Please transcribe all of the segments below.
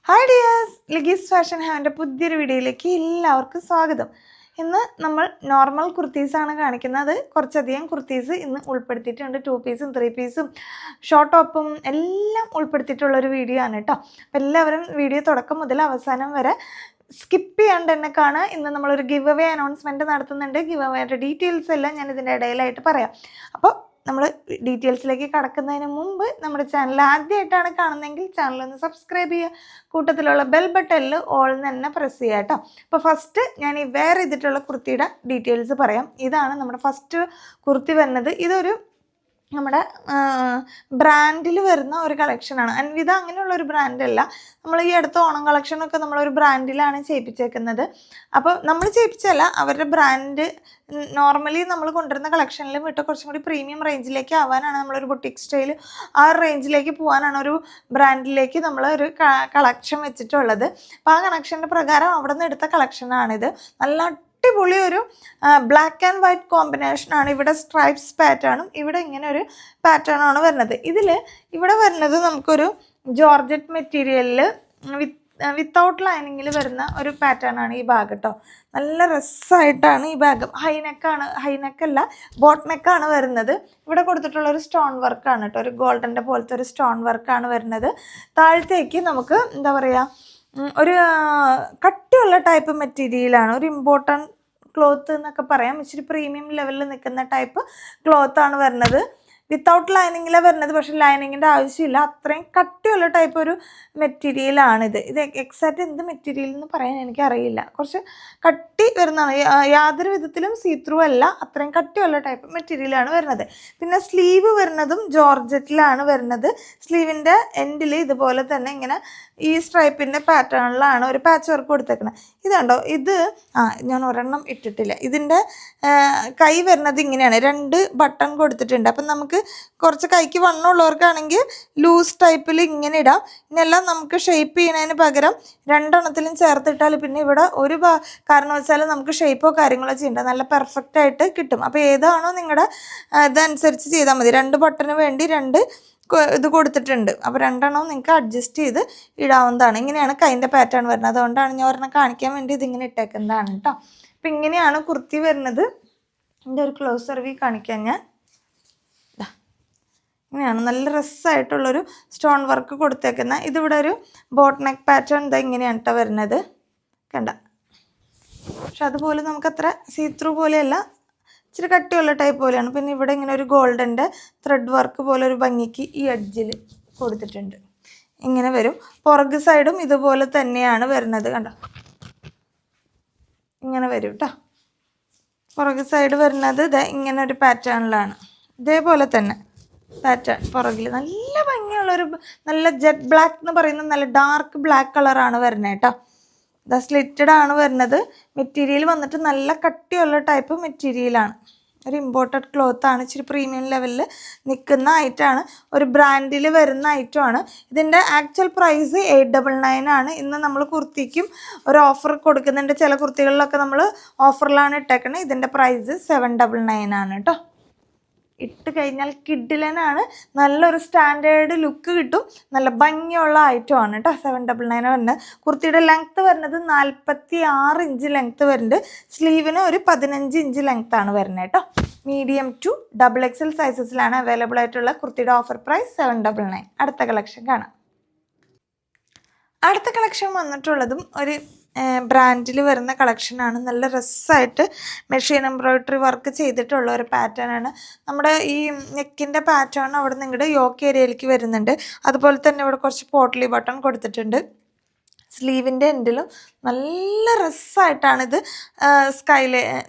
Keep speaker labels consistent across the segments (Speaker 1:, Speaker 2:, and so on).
Speaker 1: Hi dears, ലിഗീസ് fashion ഹാവിൻ്റെ പുതിയൊരു വീഡിയോയിലേക്ക് എല്ലാവർക്കും സ്വാഗതം. ഇന്ന് നമ്മൾ നോർമൽ കുർത്തീസാണ് കാണിക്കുന്നത്. കുറച്ചധികം കുർത്തീസ് ഇന്ന് ഉൾപ്പെടുത്തിയിട്ടുണ്ട്. 2 പീസും 3 പീസും ഷോർട്ട് ടോപ്പും എല്ലാം ഉൾപ്പെടുത്തിയിട്ടുള്ളൊരു വീഡിയോ ആണ് കേട്ടോ. അപ്പോൾ എല്ലാവരും വീഡിയോ തുടക്കം മുതൽ അവസാനം വരെ സ്കിപ്പ് ചെയ്യാണ്ട് തന്നെ കാണുക. ഇന്ന് നമ്മളൊരു ഗിവ് അവേ അനൗൺസ്മെൻറ്റ് നടത്തുന്നുണ്ട്. ഗിവ് അവേയുടെ ഡീറ്റെയിൽസ് എല്ലാം ഞാൻ ഇതിൻ്റെ ഇടയിലായിട്ട് പറയാം. അപ്പോൾ നമ്മൾ ഡീറ്റെയിൽസിലേക്ക് കടക്കുന്നതിന് മുമ്പ് നമ്മുടെ ചാനൽ ആദ്യമായിട്ടാണ് കാണുന്നതെങ്കിൽ ചാനലൊന്ന് സബ്സ്ക്രൈബ് ചെയ്യുക. കൂട്ടത്തിലുള്ള ബെൽ ബട്ടണിൽ ഓൾ തന്നെ പ്രസ് ചെയ്യുക കേട്ടോ. അപ്പോൾ ഫസ്റ്റ് ഞാൻ ഈ വെയർ ചെയ്തിട്ടുള്ള കുർത്തിയുടെ ഡീറ്റെയിൽസ് പറയാം. ഇതാണ് നമ്മുടെ ഫസ്റ്റ് കുർത്തി വരുന്നത്. ഇതൊരു നമ്മുടെ ബ്രാൻഡിൽ വരുന്ന ഒരു കളക്ഷനാണ്. അൻവിത അങ്ങനെയുള്ള ഒരു ബ്രാൻഡല്ല. നമ്മൾ ഈ അടുത്ത ഓണം കളക്ഷനൊക്കെ നമ്മളൊരു ബ്രാൻഡിലാണ് ചെയ്യിപ്പിച്ചേക്കുന്നത്. അപ്പോൾ നമ്മൾ ചെയ്യിപ്പിച്ചല്ല, അവരുടെ ബ്രാൻഡ് നോർമലി നമ്മൾ കൊണ്ടുവരുന്ന കളക്ഷനിലും വിട്ട് കുറച്ചും കൂടി പ്രീമിയം റേഞ്ചിലേക്ക് ആവാനാണ് നമ്മളൊരു ബുട്ടിക് സ്റ്റൈൽ ആ റേഞ്ചിലേക്ക് പോകാനാണ് ഒരു ബ്രാൻഡിലേക്ക് നമ്മൾ ഒരു കളക്ഷൻ വെച്ചിട്ടുള്ളത്. അപ്പോൾ ആ കണക്ഷൻ്റെ പ്രകാരം അവിടെ നിന്ന് എടുത്ത കളക്ഷനാണിത്. നല്ല അടിപൊളി ഒരു ബ്ലാക്ക് ആൻഡ് വൈറ്റ് കോമ്പിനേഷനാണ്. ഇവിടെ സ്ട്രൈപ്സ് പാറ്റേണും ഇവിടെ ഇങ്ങനെ ഒരു പാറ്റേണാണ് വരുന്നത്. ഇവിടെ വരുന്നത് നമുക്കൊരു ജോർജറ്റ് മെറ്റീരിയലിൽ വിത്തൗട്ട് ലൈനിങ്ങിൽ വരുന്ന ഒരു പാറ്റേൺ ആണ് ഈ ബാഗ് കേട്ടോ. നല്ല രസമായിട്ടാണ് ഈ ബാഗ്. ഹൈനെക്കല്ല, ബോട്ട് നെക്കാണ് വരുന്നത്. ഇവിടെ കൊടുത്തിട്ടുള്ളൊരു സ്റ്റോൺ വർക്കാണ് കേട്ടോ. ഒരു ഗോൾഡൻ്റെ പോലത്തെ ഒരു സ്റ്റോൺ വർക്കാണ് വരുന്നത്. താഴത്തേക്ക് നമുക്ക് എന്താ പറയുക, ഒരു കട്ടിയുള്ള ടൈപ്പ് മെറ്റീരിയലാണ്. ഒരു ഇമ്പോർട്ടൻറ്റ് ക്ലോത്ത് എന്നൊക്കെ പറയാം. ഇച്ചിരി പ്രീമിയം ലെവലിൽ നിൽക്കുന്ന ടൈപ്പ് ക്ലോത്താണ് വരുന്നത്. വിത്തൗട്ട് ലൈനിങ്ങിലാണ് വരുന്നത്. പക്ഷേ ലൈനിങ്ങിൻ്റെ ആവശ്യമില്ല. അത്രയും കട്ടിയുള്ള ടൈപ്പ് ഒരു മെറ്റീരിയലാണിത്. ഇത് എക്സാക്റ്റ് എന്ത് മെറ്റീരിയൽ എന്ന് പറയാൻ എനിക്കറിയില്ല. കുറച്ച് കട്ടി വരുന്നതാണ്. യാതൊരു വിധത്തിലും സീത്രൂ അല്ല. അത്രയും കട്ടിയുള്ള ടൈപ്പ് മെറ്റീരിയലാണ് വരുന്നത്. പിന്നെ സ്ലീവ് വരുന്നതും ജോർജറ്റിലാണ് വരുന്നത്. സ്ലീവിൻ്റെ എൻഡിൽ ഇതുപോലെ തന്നെ ഇങ്ങനെ ഈ സ്ട്രൈപ്പിൻ്റെ പാറ്റേണിലാണ് ഒരു പാച്ച് വർക്ക് കൊടുത്തേക്കുന്നത്. ഇതുണ്ടോ, ഇത് ഞാൻ ഒരെണ്ണം ഇട്ടിട്ടില്ല. ഇതിൻ്റെ കൈ വരുന്നത് ഇങ്ങനെയാണ്. 2 ബട്ടൺ കൊടുത്തിട്ടുണ്ട്. അപ്പം നമുക്ക് കുറച്ച് കൈക്ക് വണ്ണമുള്ളവർക്കാണെങ്കിൽ ലൂസ് ടൈപ്പിൽ ഇങ്ങനെ ഇടാം. ഇതെല്ലാം നമുക്ക് ഷേപ്പ് ചെയ്യുന്നതിന് പകരം 2 എണ്ണത്തിലും ചേർത്തിട്ടാൽ പിന്നെ ഇവിടെ ഒരു കാരണവശാലും നമുക്ക് ഷേപ്പോ കാര്യങ്ങളോ ചെയ്യേണ്ട, നല്ല പെർഫെക്റ്റ് ആയിട്ട് കിട്ടും. അപ്പോൾ ഏതാണോ നിങ്ങളുടെ ഇതനുസരിച്ച് ചെയ്താൽ മതി. 2 ബട്ടന് വേണ്ടി 2 ഇത് കൊടുത്തിട്ടുണ്ട്. അപ്പോൾ 2 എണ്ണവും നിങ്ങൾക്ക് അഡ്ജസ്റ്റ് ചെയ്ത് ഇടാവുന്നതാണ്. ഇങ്ങനെയാണ് കൈൻ്റെ പാറ്റേൺ വരുന്നത്. അതുകൊണ്ടാണ് ഞാൻ ഒരെണ്ണം കാണിക്കാൻ വേണ്ടി ഇതിങ്ങനെ ഇട്ടേക്കുന്നതാണ് കേട്ടോ. അപ്പോൾ ഇങ്ങനെയാണ് കുർത്തി വരുന്നത്. ഇതിൻ്റെ ഒരു ക്ലോസർ വ്യൂ കാണിക്കാൻ ഞാൻ. ഇങ്ങനെയാണ് നല്ല രസമായിട്ടുള്ളൊരു സ്റ്റോൺ വർക്ക് കൊടുത്തേക്കുന്ന. ഇതിവിടെ ഒരു ബോട്ട് നെക്ക് പാറ്റേൺ ഇങ്ങനെയാണ് കേട്ടോ വരുന്നത്. കണ്ട, പക്ഷെ അതുപോലെ നമുക്കത്ര സീത്രൂ പോലെയല്ല, ഇച്ചിരി കട്ടിയുള്ള ടൈപ്പ് പോലെയാണ്. പിന്നെ ഇവിടെ ഇങ്ങനെ ഒരു ഗോൾഡൻ്റെ ത്രെഡ് വർക്ക് പോലെ ഒരു ഭംഗിക്ക് ഈ എഡ്ജിൽ കൊടുത്തിട്ടുണ്ട്. ഇങ്ങനെ വരും. പുറക് സൈഡും ഇതുപോലെ തന്നെയാണ് വരുന്നത്. കണ്ടോ, ഇങ്ങനെ വരും കേട്ടോ. പുറക് സൈഡ് വരുന്നത് ഇങ്ങനെ ഒരു പാറ്റേണിലാണ്. ഇതേപോലെ തന്നെ പാറ്റേൺ പുറകിൽ നല്ല ഭംഗിയുള്ളൊരു നല്ല ജെറ്റ് ബ്ലാക്ക് എന്ന് പറയുന്ന നല്ല ഡാർക്ക് ബ്ലാക്ക് കളറാണ് വരുന്നത് കേട്ടോ. സ്ലിറ്റഡ് ആണ് വരുന്നത്. മെറ്റീരിയൽ വന്നിട്ട് നല്ല കട്ടിയുള്ള ടൈപ്പ് മെറ്റീരിയലാണ്. ഒരു ഇമ്പോർട്ടഡ് ക്ലോത്താണ്. ഇച്ചിരി പ്രീമിയം ലെവലിൽ നിൽക്കുന്ന ഐറ്റമാണ്. ഒരു ബ്രാൻഡിൽ വരുന്ന ഐറ്റമാണ്. ഇതിൻ്റെ ആക്ച്വൽ പ്രൈസ് 899 ആണ്. ഇന്ന് നമ്മൾ കുർത്തിക്കും ഒരു ഓഫർ കൊടുക്കുന്നുണ്ട്. ചില കുർത്തികളിലൊക്കെ നമ്മൾ ഓഫറിലാണ് ഇട്ടേക്കുന്നത്. ഇതിൻ്റെ പ്രൈസ് 799 ആണ് കേട്ടോ. ഇട്ട് കഴിഞ്ഞാൽ കിഡിലനാണ്. നല്ലൊരു സ്റ്റാൻഡേർഡ് ലുക്ക് കിട്ടും. നല്ല ഭംഗിയുള്ള ഐറ്റമാണ് കേട്ടോ. 799 വരുന്നത്. കുർത്തിയുടെ ലെങ്ത്ത് വരുന്നത് 46 ഇഞ്ച് ലെങ്ത്ത് വരുന്നുണ്ട്. സ്ലീവിന് ഒരു 15 ഇഞ്ച് ലെങ്ത്താണ് വരുന്നത് കേട്ടോ. മീഡിയം ടു XXL സൈസസിലാണ് അവൈലബിൾ ആയിട്ടുള്ള കുർത്തിയുടെ ഓഫർ പ്രൈസ് 799. അടുത്ത കളക്ഷൻ കാണാം. അടുത്ത കളക്ഷൻ വന്നിട്ടുള്ളതും ഒരു ബ്രാൻഡിൽ വരുന്ന കളക്ഷനാണ്. നല്ല രസമായിട്ട് മെഷീൻ എംബ്രോയിഡറി വർക്ക് ചെയ്തിട്ടുള്ള ഒരു പാറ്റേൺ ആണ്. നമ്മുടെ ഈ നെക്കിൻ്റെ പാറ്റേൺ അവിടെ നിങ്ങളുടെ യോക്ക് ഏരിയയിലേക്ക് വരുന്നുണ്ട്. അതുപോലെ തന്നെ ഇവിടെ കുറച്ച് പോട്ട്ലി ബട്ടൺ കൊടുത്തിട്ടുണ്ട്. സ്ലീവിൻ്റെ എൻഡിലും നല്ല രസമായിട്ടാണിത് സ്കൈല്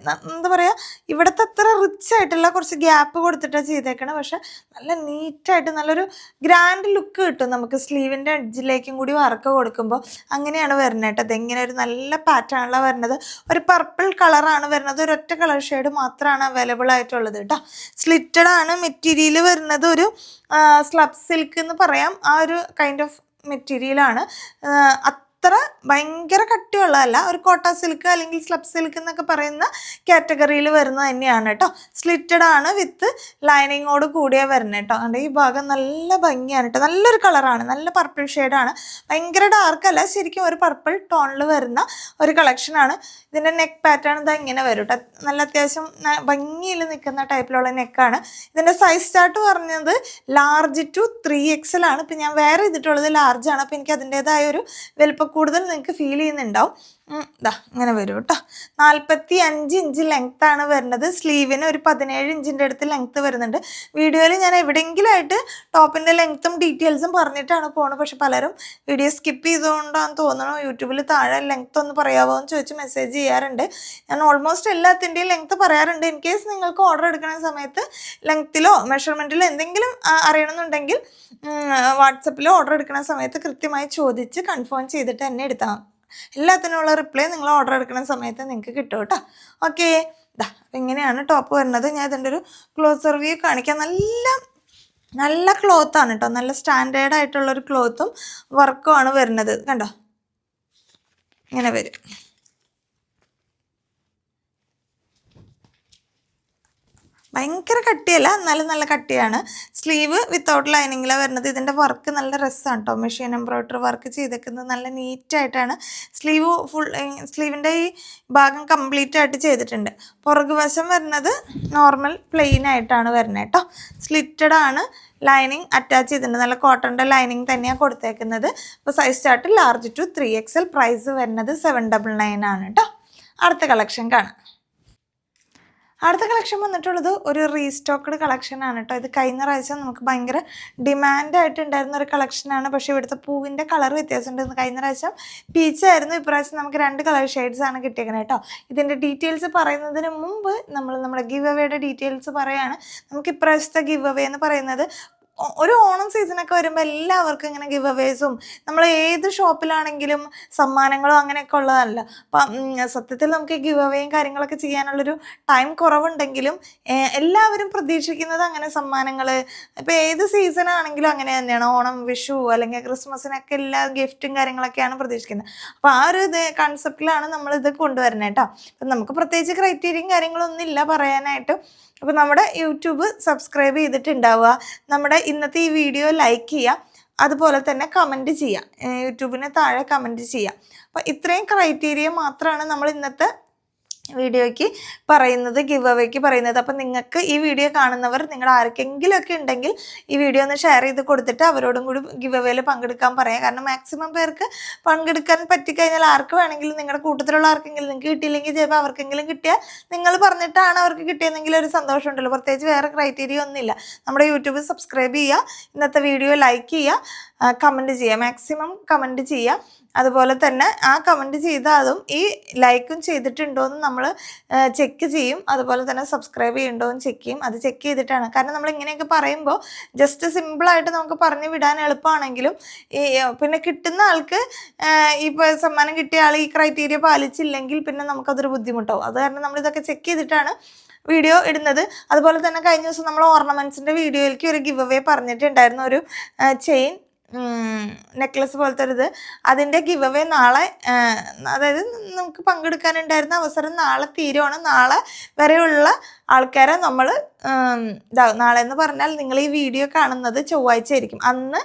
Speaker 1: എന്താ പറയുക, ഇവിടുത്തെ അത്ര റിച്ച് ആയിട്ടുള്ള കുറച്ച് ഗ്യാപ്പ് കൊടുത്തിട്ടാണ് ചെയ്തേക്കണം. പക്ഷെ നല്ല നീറ്റായിട്ട് നല്ലൊരു ഗ്രാൻഡ് ലുക്ക് കിട്ടും നമുക്ക് സ്ലീവിൻ്റെ എഡ്ജിലേക്കും കൂടി വർക്ക് കൊടുക്കുമ്പോൾ. അങ്ങനെയാണ് വരുന്നത് കേട്ടോ. അതെങ്ങനെ ഒരു നല്ല പാറ്റേണിലാണ് വരുന്നത്. ഒരു പർപ്പിൾ കളറാണ് വരുന്നത്. ഒരൊറ്റ കളർ ഷെയ്ഡ് മാത്രമാണ് അവൈലബിൾ ആയിട്ടുള്ളത് കേട്ടോ. സ്ലിറ്റഡ് ആണ് മെറ്റീരിയൽ വരുന്നത്. ഒരു സ്ലബ് സിൽക്ക് എന്ന് പറയാം. ആ ഒരു കൈൻഡ് ഓഫ് മെറ്റീരിയലാണ്. അത്ര ഭയങ്കര കട്ടിയുള്ളതല്ല, ഒരു കോട്ട സിൽക്ക് അല്ലെങ്കിൽ സ്ലബ് സിൽക്ക് എന്നൊക്കെ പറയുന്ന കാറ്റഗറിയിൽ വരുന്നത് തന്നെയാണ് കേട്ടോ. സ്ലിറ്റഡ് ആണ് വിത്ത് ലൈനിങ്ങോട് കൂടിയ വരുന്നത് കേട്ടോ. അതുകൊണ്ട് ഈ ഭാഗം നല്ല ഭംഗിയാണ് കേട്ടോ. നല്ലൊരു കളറാണ്, നല്ല പർപ്പിൾ ഷെയ്ഡാണ്, ഭയങ്കര ഡാർക്കല്ല, ശരിക്കും ഒരു പർപ്പിൾ ടോണിൽ വരുന്ന ഒരു കളക്ഷനാണ്. ഇതിൻ്റെ നെക്ക് പാറ്റേൺ ഇതാ ഇങ്ങനെ വരും കേട്ടോ. നല്ല അത്യാവശ്യം ഭംഗിയിൽ നിൽക്കുന്ന ടൈപ്പിലുള്ള നെക്കാണ്. ഇതിൻ്റെ സൈസ് ചാർട്ട് പറഞ്ഞത് large to 3XL ആണ്. ഇപ്പം ഞാൻ വേറെ ചെയ്തിട്ടുള്ളത് ലാർജാണ്. അപ്പോൾ എനിക്ക് അതിൻ്റേതായ ഒരു വലുപ്പം കൂടുതൽ നിങ്ങൾക്ക് ഫീൽ ചെയ്യുന്നുണ്ടാവും. ഇതാ ഇങ്ങനെ വരും കേട്ടോ. 45 ഇഞ്ച് ലെങ്ത്താണ് വരുന്നത്. സ്ലീവിന് ഒരു 17 ഇഞ്ചിൻ്റെ അടുത്ത് ലെങ്ത്ത് വരുന്നുണ്ട്. വീഡിയോയിൽ ഞാൻ എവിടെയെങ്കിലും ആയിട്ട് ടോപ്പിൻ്റെ ലെങ്ത്തും ഡീറ്റെയിൽസും പറഞ്ഞിട്ടാണ് പോകുന്നത്. പക്ഷെ പലരും വീഡിയോ സ്കിപ്പ് ചെയ്തുകൊണ്ടാണെന്ന് തോന്നുന്നു. യൂട്യൂബിൽ താഴെ ലെങ്ത്ത് ഒന്ന് പറയാമോ എന്ന് ചോദിച്ച് മെസ്സേജ് ചെയ്യാറുണ്ട്. ഞാൻ ഓൾമോസ്റ്റ് എല്ലാത്തിൻ്റെയും ലെങ്ത്ത് പറയാറുണ്ട്. ഇൻ കേസ് നിങ്ങൾക്ക് ഓർഡർ എടുക്കുന്ന സമയത്ത് ലെങ്ത്തിലോ മെഷർമെൻറ്റിലോ എന്തെങ്കിലും അറിയണമെന്നുണ്ടെങ്കിൽ വാട്സപ്പിൽ ഓർഡർ എടുക്കുന്ന സമയത്ത് കൃത്യമായി ചോദിച്ച് കൺഫേം ചെയ്തിട്ട് തന്നെ എടുത്താൽ എല്ലാത്തിനുള്ള റിപ്ലൈ നിങ്ങൾ ഓർഡർ എടുക്കുന്ന സമയത്ത് നിങ്ങൾക്ക് കിട്ടും കേട്ടോ. ഓക്കെ, ഇങ്ങനെയാണ് ടോപ്പ് വരുന്നത്. ഞാൻ ഇതിൻ്റെ ഒരു ക്ലോസർ വ്യൂ കാണിക്കാം. നല്ല ക്ലോത്താണ് കേട്ടോ. നല്ല സ്റ്റാൻഡേർഡ് ആയിട്ടുള്ളൊരു ക്ലോത്തും വർക്കുമാണ് വരുന്നത്. കണ്ടോ, ഇങ്ങനെ വരും. ഭയങ്കര കട്ടിയല്ല, എന്നാലും നല്ല കട്ടിയാണ്. സ്ലീവ് വിത്തൗട്ട് ലൈനിങ്ങിലാണ് വരുന്നത്. ഇതിൻ്റെ വർക്ക് നല്ല രസമാണ് കേട്ടോ. മെഷീൻ എംബ്രോയ്ഡറി വർക്ക് ചെയ്തേക്കുന്നത് നല്ല നീറ്റായിട്ടാണ്. സ്ലീവിൻ്റെ ഈ ഭാഗം കംപ്ലീറ്റ് ആയിട്ട് ചെയ്തിട്ടുണ്ട്. പുറകുവശം വരുന്നത് നോർമൽ പ്ലെയിൻ ആയിട്ടാണ് വരുന്നത് കേട്ടോ. സ്ലിറ്റഡ് ആണ്, ലൈനിങ് അറ്റാച്ച് ചെയ്തിട്ടുണ്ട്. നല്ല കോട്ടൻ്റെ ലൈനിങ് തന്നെയാണ് കൊടുത്തേക്കുന്നത്. അപ്പോൾ size chart large to 3XL. Price വരുന്നത് 799 ആണ് കേട്ടോ. അടുത്ത കളക്ഷൻ കാണാം. അടുത്ത കളക്ഷൻ വന്നിട്ടുള്ളത് ഒരു റീസ്റ്റോക്ക്ഡ് കളക്ഷനാണ് കേട്ടോ. ഇത് കഴിഞ്ഞ പ്രാവശ്യം നമുക്ക് ഭയങ്കര ഡിമാൻഡായിട്ടുണ്ടായിരുന്ന ഒരു കളക്ഷനാണ്. പക്ഷേ ഇവിടുത്തെ പൂവിൻ്റെ കളർ വ്യത്യാസമുണ്ട്. കഴിഞ്ഞ പ്രാവശ്യം പീച്ചായിരുന്നു, ഇപ്രാവശ്യം നമുക്ക് 2 കളർ ഷെയ്ഡ്സാണ് കിട്ടിയേക്കുന്നത് കേട്ടോ. ഇതിൻ്റെ ഡീറ്റെയിൽസ് പറയുന്നതിന് മുമ്പ് നമ്മുടെ ഗിവ് അവേയുടെ ഡീറ്റെയിൽസ് പറയുകയാണ്. നമുക്ക് ഇപ്രാവശ്യത്തെ ഗിവ് അവേ എന്ന് പറയുന്നത് ഒരു ഓണം സീസണൊക്കെ വരുമ്പോൾ എല്ലാവർക്കും ഇങ്ങനെ ഗിവ് അവേസും നമ്മൾ ഏത് ഷോപ്പിലാണെങ്കിലും സമ്മാനങ്ങളും അങ്ങനെയൊക്കെ ഉള്ളതല്ല. അപ്പം സത്യത്തിൽ നമുക്ക് ഗിവ് അവേയും കാര്യങ്ങളൊക്കെ ചെയ്യാനുള്ളൊരു ടൈം കുറവുണ്ടെങ്കിലും എല്ലാവരും പ്രതീക്ഷിക്കുന്നത് അങ്ങനെ സമ്മാനങ്ങൾ, ഇപ്പോൾ ഏത് സീസണാണെങ്കിലും അങ്ങനെ തന്നെയാണ്. ഓണം, വിഷു അല്ലെങ്കിൽ ക്രിസ്മസിനൊക്കെ എല്ലാ ഗിഫ്റ്റും കാര്യങ്ങളൊക്കെയാണ് പ്രതീക്ഷിക്കുന്നത്. അപ്പോൾ ആ ഒരു കൺസെപ്റ്റിലാണ് നമ്മളിത് കൊണ്ടുവരുന്നത് കേട്ടോ. അപ്പം നമുക്ക് പ്രത്യേകിച്ച് ക്രൈറ്റീരിയയും കാര്യങ്ങളൊന്നും ഇല്ല പറയാനായിട്ട്. അപ്പോൾ നമ്മുടെ യൂട്യൂബ് സബ്സ്ക്രൈബ് ചെയ്തിട്ടുണ്ടാവുക, നമ്മുടെ ഇന്നത്തെ ഈ വീഡിയോ ലൈക്ക് ചെയ്യുക, അതുപോലെ തന്നെ കമൻറ്റ് ചെയ്യുക, യൂട്യൂബിന് താഴെ കമൻറ്റ് ചെയ്യുക. അപ്പോൾ ഇത്രയും ക്രൈറ്റീരിയ മാത്രമാണ് നമ്മൾ ഇന്നത്തെ വീഡിയോയ്ക്ക് പറയുന്നത്, ഗിവ് അവേക്ക് പറയുന്നത്. അപ്പം നിങ്ങൾക്ക് ഈ വീഡിയോ കാണുന്നവർ നിങ്ങൾ ആർക്കെങ്കിലുമൊക്കെ ഉണ്ടെങ്കിൽ ഈ വീഡിയോ ഒന്ന് ഷെയർ ചെയ്ത് കൊടുത്തിട്ട് അവരോടും കൂടി ഗിവ് അവേയിൽ പങ്കെടുക്കാൻ പറയാം. കാരണം മാക്സിമം പേർക്ക് പങ്കെടുക്കാൻ പറ്റിക്കഴിഞ്ഞാൽ ആർക്ക് വേണമെങ്കിലും, നിങ്ങളുടെ കൂട്ടത്തിലുള്ള ആർക്കെങ്കിലും നിങ്ങൾക്ക് കിട്ടിയില്ലെങ്കിൽ ചിലപ്പോൾ അവർക്കെങ്കിലും കിട്ടിയാൽ നിങ്ങൾ പറഞ്ഞിട്ടാണ് അവർക്ക് കിട്ടിയതെങ്കിൽ ഒരു സന്തോഷമുണ്ടല്ലോ. പ്രത്യേകിച്ച് വേറെ ക്രൈറ്റീരിയ ഒന്നുമില്ല. നമ്മുടെ യൂട്യൂബ് സബ്സ്ക്രൈബ് ചെയ്യുക, ഇന്നത്തെ വീഡിയോ ലൈക്ക് ചെയ്യുക, കമൻറ്റ് ചെയ്യുക, മാക്സിമം കമൻറ്റ് ചെയ്യുക. അതുപോലെ തന്നെ ആ കമൻറ്റ് ചെയ്താലും ഈ ലൈക്കും ചെയ്തിട്ടുണ്ടോ എന്ന് നമ്മൾ ചെക്ക് ചെയ്യും. അതുപോലെ തന്നെ സബ്സ്ക്രൈബ് ചെയ്യുന്നുണ്ടോ എന്ന് ചെക്ക് ചെയ്യും. അത് ചെക്ക് ചെയ്തിട്ടാണ്. കാരണം നമ്മൾ ഇങ്ങനെയൊക്കെ പറയുമ്പോൾ ജസ്റ്റ് സിമ്പിളായിട്ട് നമുക്ക് പറഞ്ഞു വിടാൻ എളുപ്പമാണെങ്കിലും പിന്നെ കിട്ടുന്ന ആൾക്ക് ഇപ്പോൾ സമ്മാനം കിട്ടിയ ആൾ ഈ ക്രൈറ്റീരിയ പാലിച്ചില്ലെങ്കിൽ പിന്നെ നമുക്കതൊരു ബുദ്ധിമുട്ടാവും. അത് കാരണം നമ്മളിതൊക്കെ ചെക്ക് ചെയ്തിട്ടാണ് വീഡിയോ ഇടുന്നത്. അതുപോലെ തന്നെ കഴിഞ്ഞ ദിവസം നമ്മൾ ഓർണമെൻറ്റ്സിൻ്റെ വീഡിയോയിലേക്ക് ഒരു ഗിവ് അവേ പറഞ്ഞിട്ടുണ്ടായിരുന്നു. ഒരു ചെയിൻ നെക്ലസ് പോലത്തെ ഒരു അതിൻ്റെ ഗിവ് അവേ നാളെ, അതായത് നമുക്ക് പങ്കെടുക്കാനുണ്ടായിരുന്ന അവസരം നാളെ തീരുവാണ്. നാളെ വരെയുള്ള ആൾക്കാരെ നമ്മൾ നാളെ എന്ന് പറഞ്ഞാൽ നിങ്ങൾ ഈ വീഡിയോ കാണുന്നത് ചൊവ്വാഴ്ച ആയിരിക്കും. അന്ന്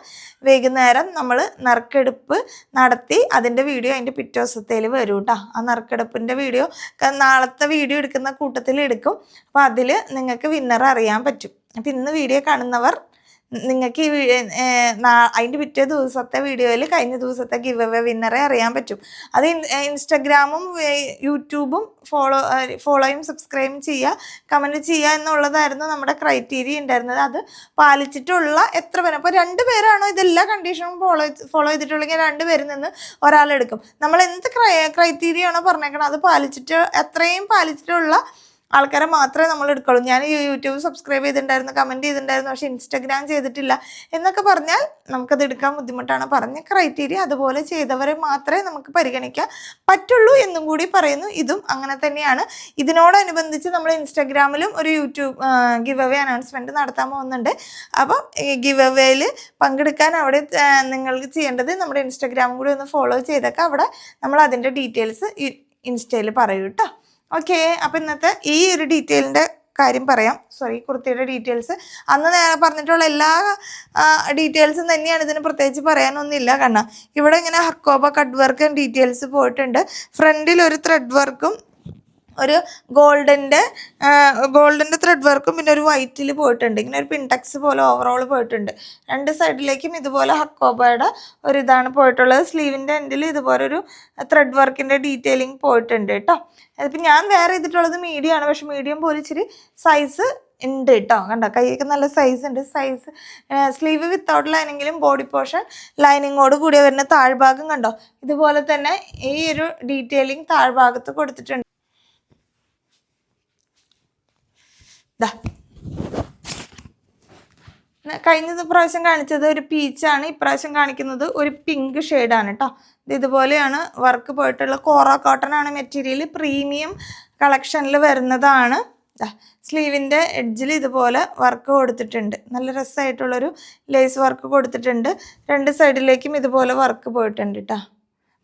Speaker 1: വൈകുന്നേരം നമ്മൾ നറുക്കെടുപ്പ് നടത്തി അതിൻ്റെ വീഡിയോ അതിൻ്റെ പിറ്റേ ദിവസത്തേൽ വരും കേട്ടോ. ആ നറുക്കെടുപ്പിൻ്റെ വീഡിയോ നാളത്തെ വീഡിയോ എടുക്കുന്ന കൂട്ടത്തിൽ എടുക്കും. അപ്പോൾ അതിൽ നിങ്ങൾക്ക് വിന്നർ അറിയാൻ പറ്റും. അപ്പോൾ ഇന്ന് വീഡിയോ കാണുന്നവർ നിങ്ങൾക്ക് ഈ അതിൻ്റെ പിറ്റേ ദിവസത്തെ വീഡിയോയിൽ കഴിഞ്ഞ ദിവസത്തെ ഗിവ് അവേ വിന്നറെ അറിയാൻ പറ്റും. അത് ഇൻസ്റ്റഗ്രാമും യൂട്യൂബും ഫോളോയും സബ്സ്ക്രൈബും ചെയ്യുക, കമൻറ്റ് ചെയ്യുക എന്നുള്ളതായിരുന്നു നമ്മുടെ ക്രൈറ്റീരിയ ഉണ്ടായിരുന്നത്. അത് പാലിച്ചിട്ടുള്ള എത്ര പേര്, അപ്പോൾ 2 പേരാണോ ഇതെല്ലാ കണ്ടീഷനും ഫോളോ ചെയ്തിട്ടുള്ളെങ്കിൽ 2 പേരിൽ നിന്ന് ഒരാളെടുക്കും. നമ്മൾ എന്ത് ക്രൈറ്റീരിയ ആണോ പറഞ്ഞേക്കണം അത് പാലിച്ചിട്ട്, എത്രയും പാലിച്ചിട്ടുള്ള ആൾക്കാരെ മാത്രമേ നമ്മൾ എടുക്കുള്ളൂ. ഞാൻ യൂട്യൂബ് സബ്സ്ക്രൈബ് ചെയ്തിട്ടുണ്ടായിരുന്നു, കമൻറ്റ് ചെയ്തിട്ടുണ്ടായിരുന്നു, പക്ഷേ ഇൻസ്റ്റാഗ്രാം ചെയ്തിട്ടില്ല എന്നൊക്കെ പറഞ്ഞാൽ നമുക്കത് എടുക്കാൻ ബുദ്ധിമുട്ടാണ്. പറഞ്ഞ ക്രൈറ്റീരിയ അതുപോലെ ചെയ്തവരെ മാത്രമേ നമുക്ക് പരിഗണിക്കാൻ പറ്റുള്ളൂ എന്നും കൂടി പറയുന്നു. ഇതും അങ്ങനെ തന്നെയാണ്. ഇതിനോടനുബന്ധിച്ച് നമ്മൾ ഇൻസ്റ്റാഗ്രാമിലും ഒരു യൂട്യൂബ് ഗിവ് അവേ അനൗൺസ്മെൻറ്റ് നടത്താൻ പോകുന്നുണ്ട്. അപ്പം ഗിവ് അവേയിൽ പങ്കെടുക്കാൻ അവിടെ നിങ്ങൾക്ക് ചെയ്യേണ്ടത് നമ്മുടെ ഇൻസ്റ്റാഗ്രാമും കൂടി ഒന്ന് ഫോളോ ചെയ്തൊക്കെ അവിടെ നമ്മൾ അതിൻ്റെ ഡീറ്റെയിൽസ് ഇൻസ്റ്റയിൽ പറയൂ കേട്ടോ. ഓക്കെ, അപ്പം ഇന്നത്തെ ഈ ഒരു ഡീറ്റെയിലിൻ്റെ കാര്യം പറയാം. കുർത്തിയുടെ ഡീറ്റെയിൽസ് അന്ന് നേരെ പറഞ്ഞിട്ടുള്ള എല്ലാ ഡീറ്റെയിൽസും തന്നെയാണ്. ഇതിന് പ്രത്യേകിച്ച് പറയാനൊന്നുമില്ല. കാരണം ഇവിടെ ഇങ്ങനെ ഹക്കോബ കട്ട് വർക്കും ഡീറ്റെയിൽസ് പോയിട്ടുണ്ട്. ഫ്രണ്ടിൽ ഒരു ത്രെഡ് വർക്കും ഒരു ഗോൾഡൻ്റെ ത്രെഡ് വർക്കും പിന്നെ ഒരു വൈറ്റിൽ പോയിട്ടുണ്ട്. ഇങ്ങനെ ഒരു പിൻടെക്സ് പോലെ ഓവറോൾ പോയിട്ടുണ്ട്. രണ്ട് സൈഡിലേക്കും ഇതുപോലെ ഹക്കോബയുടെ ഒരു ഇതാണ് പോയിട്ടുള്ളത്. സ്ലീവിൻ്റെ എൻഡിൽ ഇതുപോലെ ഒരു ത്രെഡ് വർക്കിൻ്റെ ഡീറ്റെയിലിംഗ് പോയിട്ടുണ്ട് കേട്ടോ. അതിപ്പോൾ ഞാൻ വേറെ ചെയ്തിട്ടുള്ളത് മീഡിയം ആണ്. പക്ഷെ മീഡിയം പോലെ ഇച്ചിരി സൈസ് ഉണ്ട് കേട്ടോ. കണ്ടോ, കൈയൊക്കെ നല്ല സൈസ് ഉണ്ട്. സ്ലീവ് വിത്തൗട്ട് ലൈനിങ്ങിലും ബോഡി പോർഷൻ ലൈനിങ്ങോട് കൂടി വരുന്ന താഴ്ഭാഗം കണ്ടോ, ഇതുപോലെ തന്നെ ഈ ഒരു ഡീറ്റെയിലിംഗ് താഴ്ഭാഗത്ത് കൊടുത്തിട്ടുണ്ട്. കഴിഞ്ഞ പ്രാവശ്യം കാണിച്ചത് ഒരു പീച്ചാണ്, ഇപ്രാവശ്യം കാണിക്കുന്നത് ഒരു പിങ്ക് ഷെയ്ഡാണ് കേട്ടോ. ഇതുപോലെയാണ് വർക്ക് പോയിട്ടുള്ള കോറ കോട്ടൺ ആണ് മെറ്റീരിയൽ. പ്രീമിയം കളക്ഷനിൽ വരുന്നതാണ്. സ്ലീവിൻ്റെ എഡ്ജിൽ ഇതുപോലെ വർക്ക് കൊടുത്തിട്ടുണ്ട്. നല്ല രസമായിട്ടുള്ളൊരു ലേസ് വർക്ക് കൊടുത്തിട്ടുണ്ട്. രണ്ട് സൈഡിലേക്കും ഇതുപോലെ വർക്ക് പോയിട്ടുണ്ട് കേട്ടോ.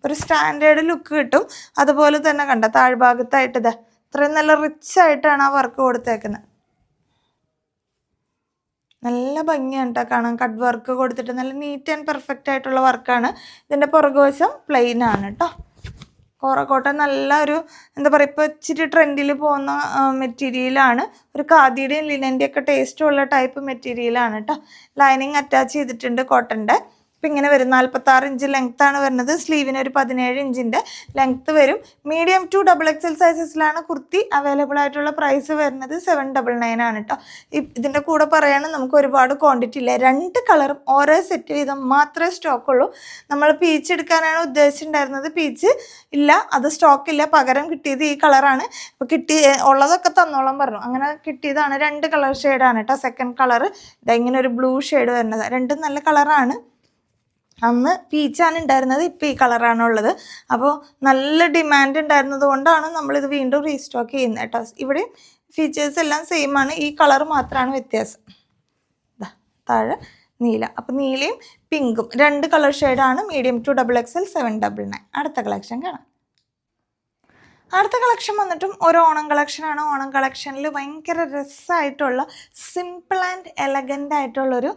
Speaker 1: ഒരു സ്റ്റാൻഡേർഡ് ലുക്ക് കിട്ടും. അതുപോലെ തന്നെ കണ്ട താഴ്ഭാഗത്തായിട്ട് ഇത്രയും നല്ല റിച്ച് ആയിട്ടാണ് ആ വർക്ക് കൊടുത്തേക്കുന്നത്. നല്ല ഭംഗിയാണ് കേട്ടോ കാണാൻ. കട്ട് വർക്ക് കൊടുത്തിട്ട് നല്ല നീറ്റ് ആൻഡ് പെർഫെക്റ്റ് ആയിട്ടുള്ള വർക്കാണ്. ഇതിൻ്റെ പുറകുവശം പ്ലെയിൻ ആണ് കേട്ടോ. കോറക്കോട്ടൺ നല്ല ഒരു എന്താ പറയുക, ഇപ്പോൾ ഇച്ചിരി ട്രെൻഡിൽ പോകുന്ന മെറ്റീരിയലാണ്. ഒരു ഖാദിയുടെയും ലിനൻ്റെയും ഒക്കെ ടേസ്റ്റുള്ള ടൈപ്പ് മെറ്റീരിയലാണ് കേട്ടോ. ലൈനിങ് അറ്റാച്ച് ചെയ്തിട്ടുണ്ട് കോട്ടൻ്റെ. ഇപ്പം ഇങ്ങനെ വരും. 46 ഇഞ്ച് ലെങ്ത്താണ് വരുന്നത്. സ്ലീവിന് ഒരു 17 ഇഞ്ചിൻ്റെ ലെങ്ത്ത് വരും. മീഡിയം ടു XXL സൈസസിലാണ് കുർത്തി അവൈലബിൾ ആയിട്ടുള്ള പ്രൈസ് വരുന്നത് 799 ആണ് കേട്ടോ. ഇതിൻ്റെ കൂടെ പറയുകയാണെങ്കിൽ നമുക്ക് ഒരുപാട് ക്വാണ്ടിറ്റി ഇല്ല. 2 കളറും ഓരോ സെറ്റ് വീതം മാത്രമേ സ്റ്റോക്കുള്ളൂ. നമ്മൾ പീച്ച് എടുക്കാനാണ് ഉദ്ദേശിച്ചിട്ടുണ്ടായിരുന്നത്. പീച്ച് ഇല്ല, അത് സ്റ്റോക്കില്ല. പകരം കിട്ടിയത് ഈ കളറാണ്. അപ്പോൾ ഉള്ളതൊക്കെ തന്നോളം പറഞ്ഞു. അങ്ങനെ കിട്ടിയതാണ്. 2 കളർ ഷെയ്ഡാണ് കേട്ടോ. സെക്കൻഡ് കളർ ഇങ്ങനെ ഒരു ബ്ലൂ ഷെയ്ഡ് വരുന്നത്. രണ്ടും നല്ല കളറാണ്. അന്ന് പീച്ചാണ് ഉണ്ടായിരുന്നത്, ഇപ്പോൾ ഈ കളറാണുള്ളത്. അപ്പോൾ നല്ല ഡിമാൻഡ് ഉണ്ടായിരുന്നത് കൊണ്ടാണ് നമ്മളിത് വീണ്ടും റീസ്റ്റോക്ക് ചെയ്യുന്നത് കേട്ടോ. ഇവിടെ ഫീച്ചേഴ്സ് എല്ലാം സെയിം ആണ്. ഈ കളർ മാത്രമാണ് വ്യത്യാസം. താഴെ നീല. അപ്പോൾ നീലയും പിങ്കും 2 കളർ ഷെയ്ഡാണ്. Medium to XXL 799. അടുത്ത കളക്ഷൻ കാണാം. അടുത്ത കളക്ഷൻ വന്നിട്ടും ഒരു ഓണം കളക്ഷനാണ്. ഓണം കളക്ഷനിൽ ഭയങ്കര രസമായിട്ടുള്ള സിമ്പിൾ ആൻഡ് എലഗൻ്റ് ആയിട്ടുള്ളൊരു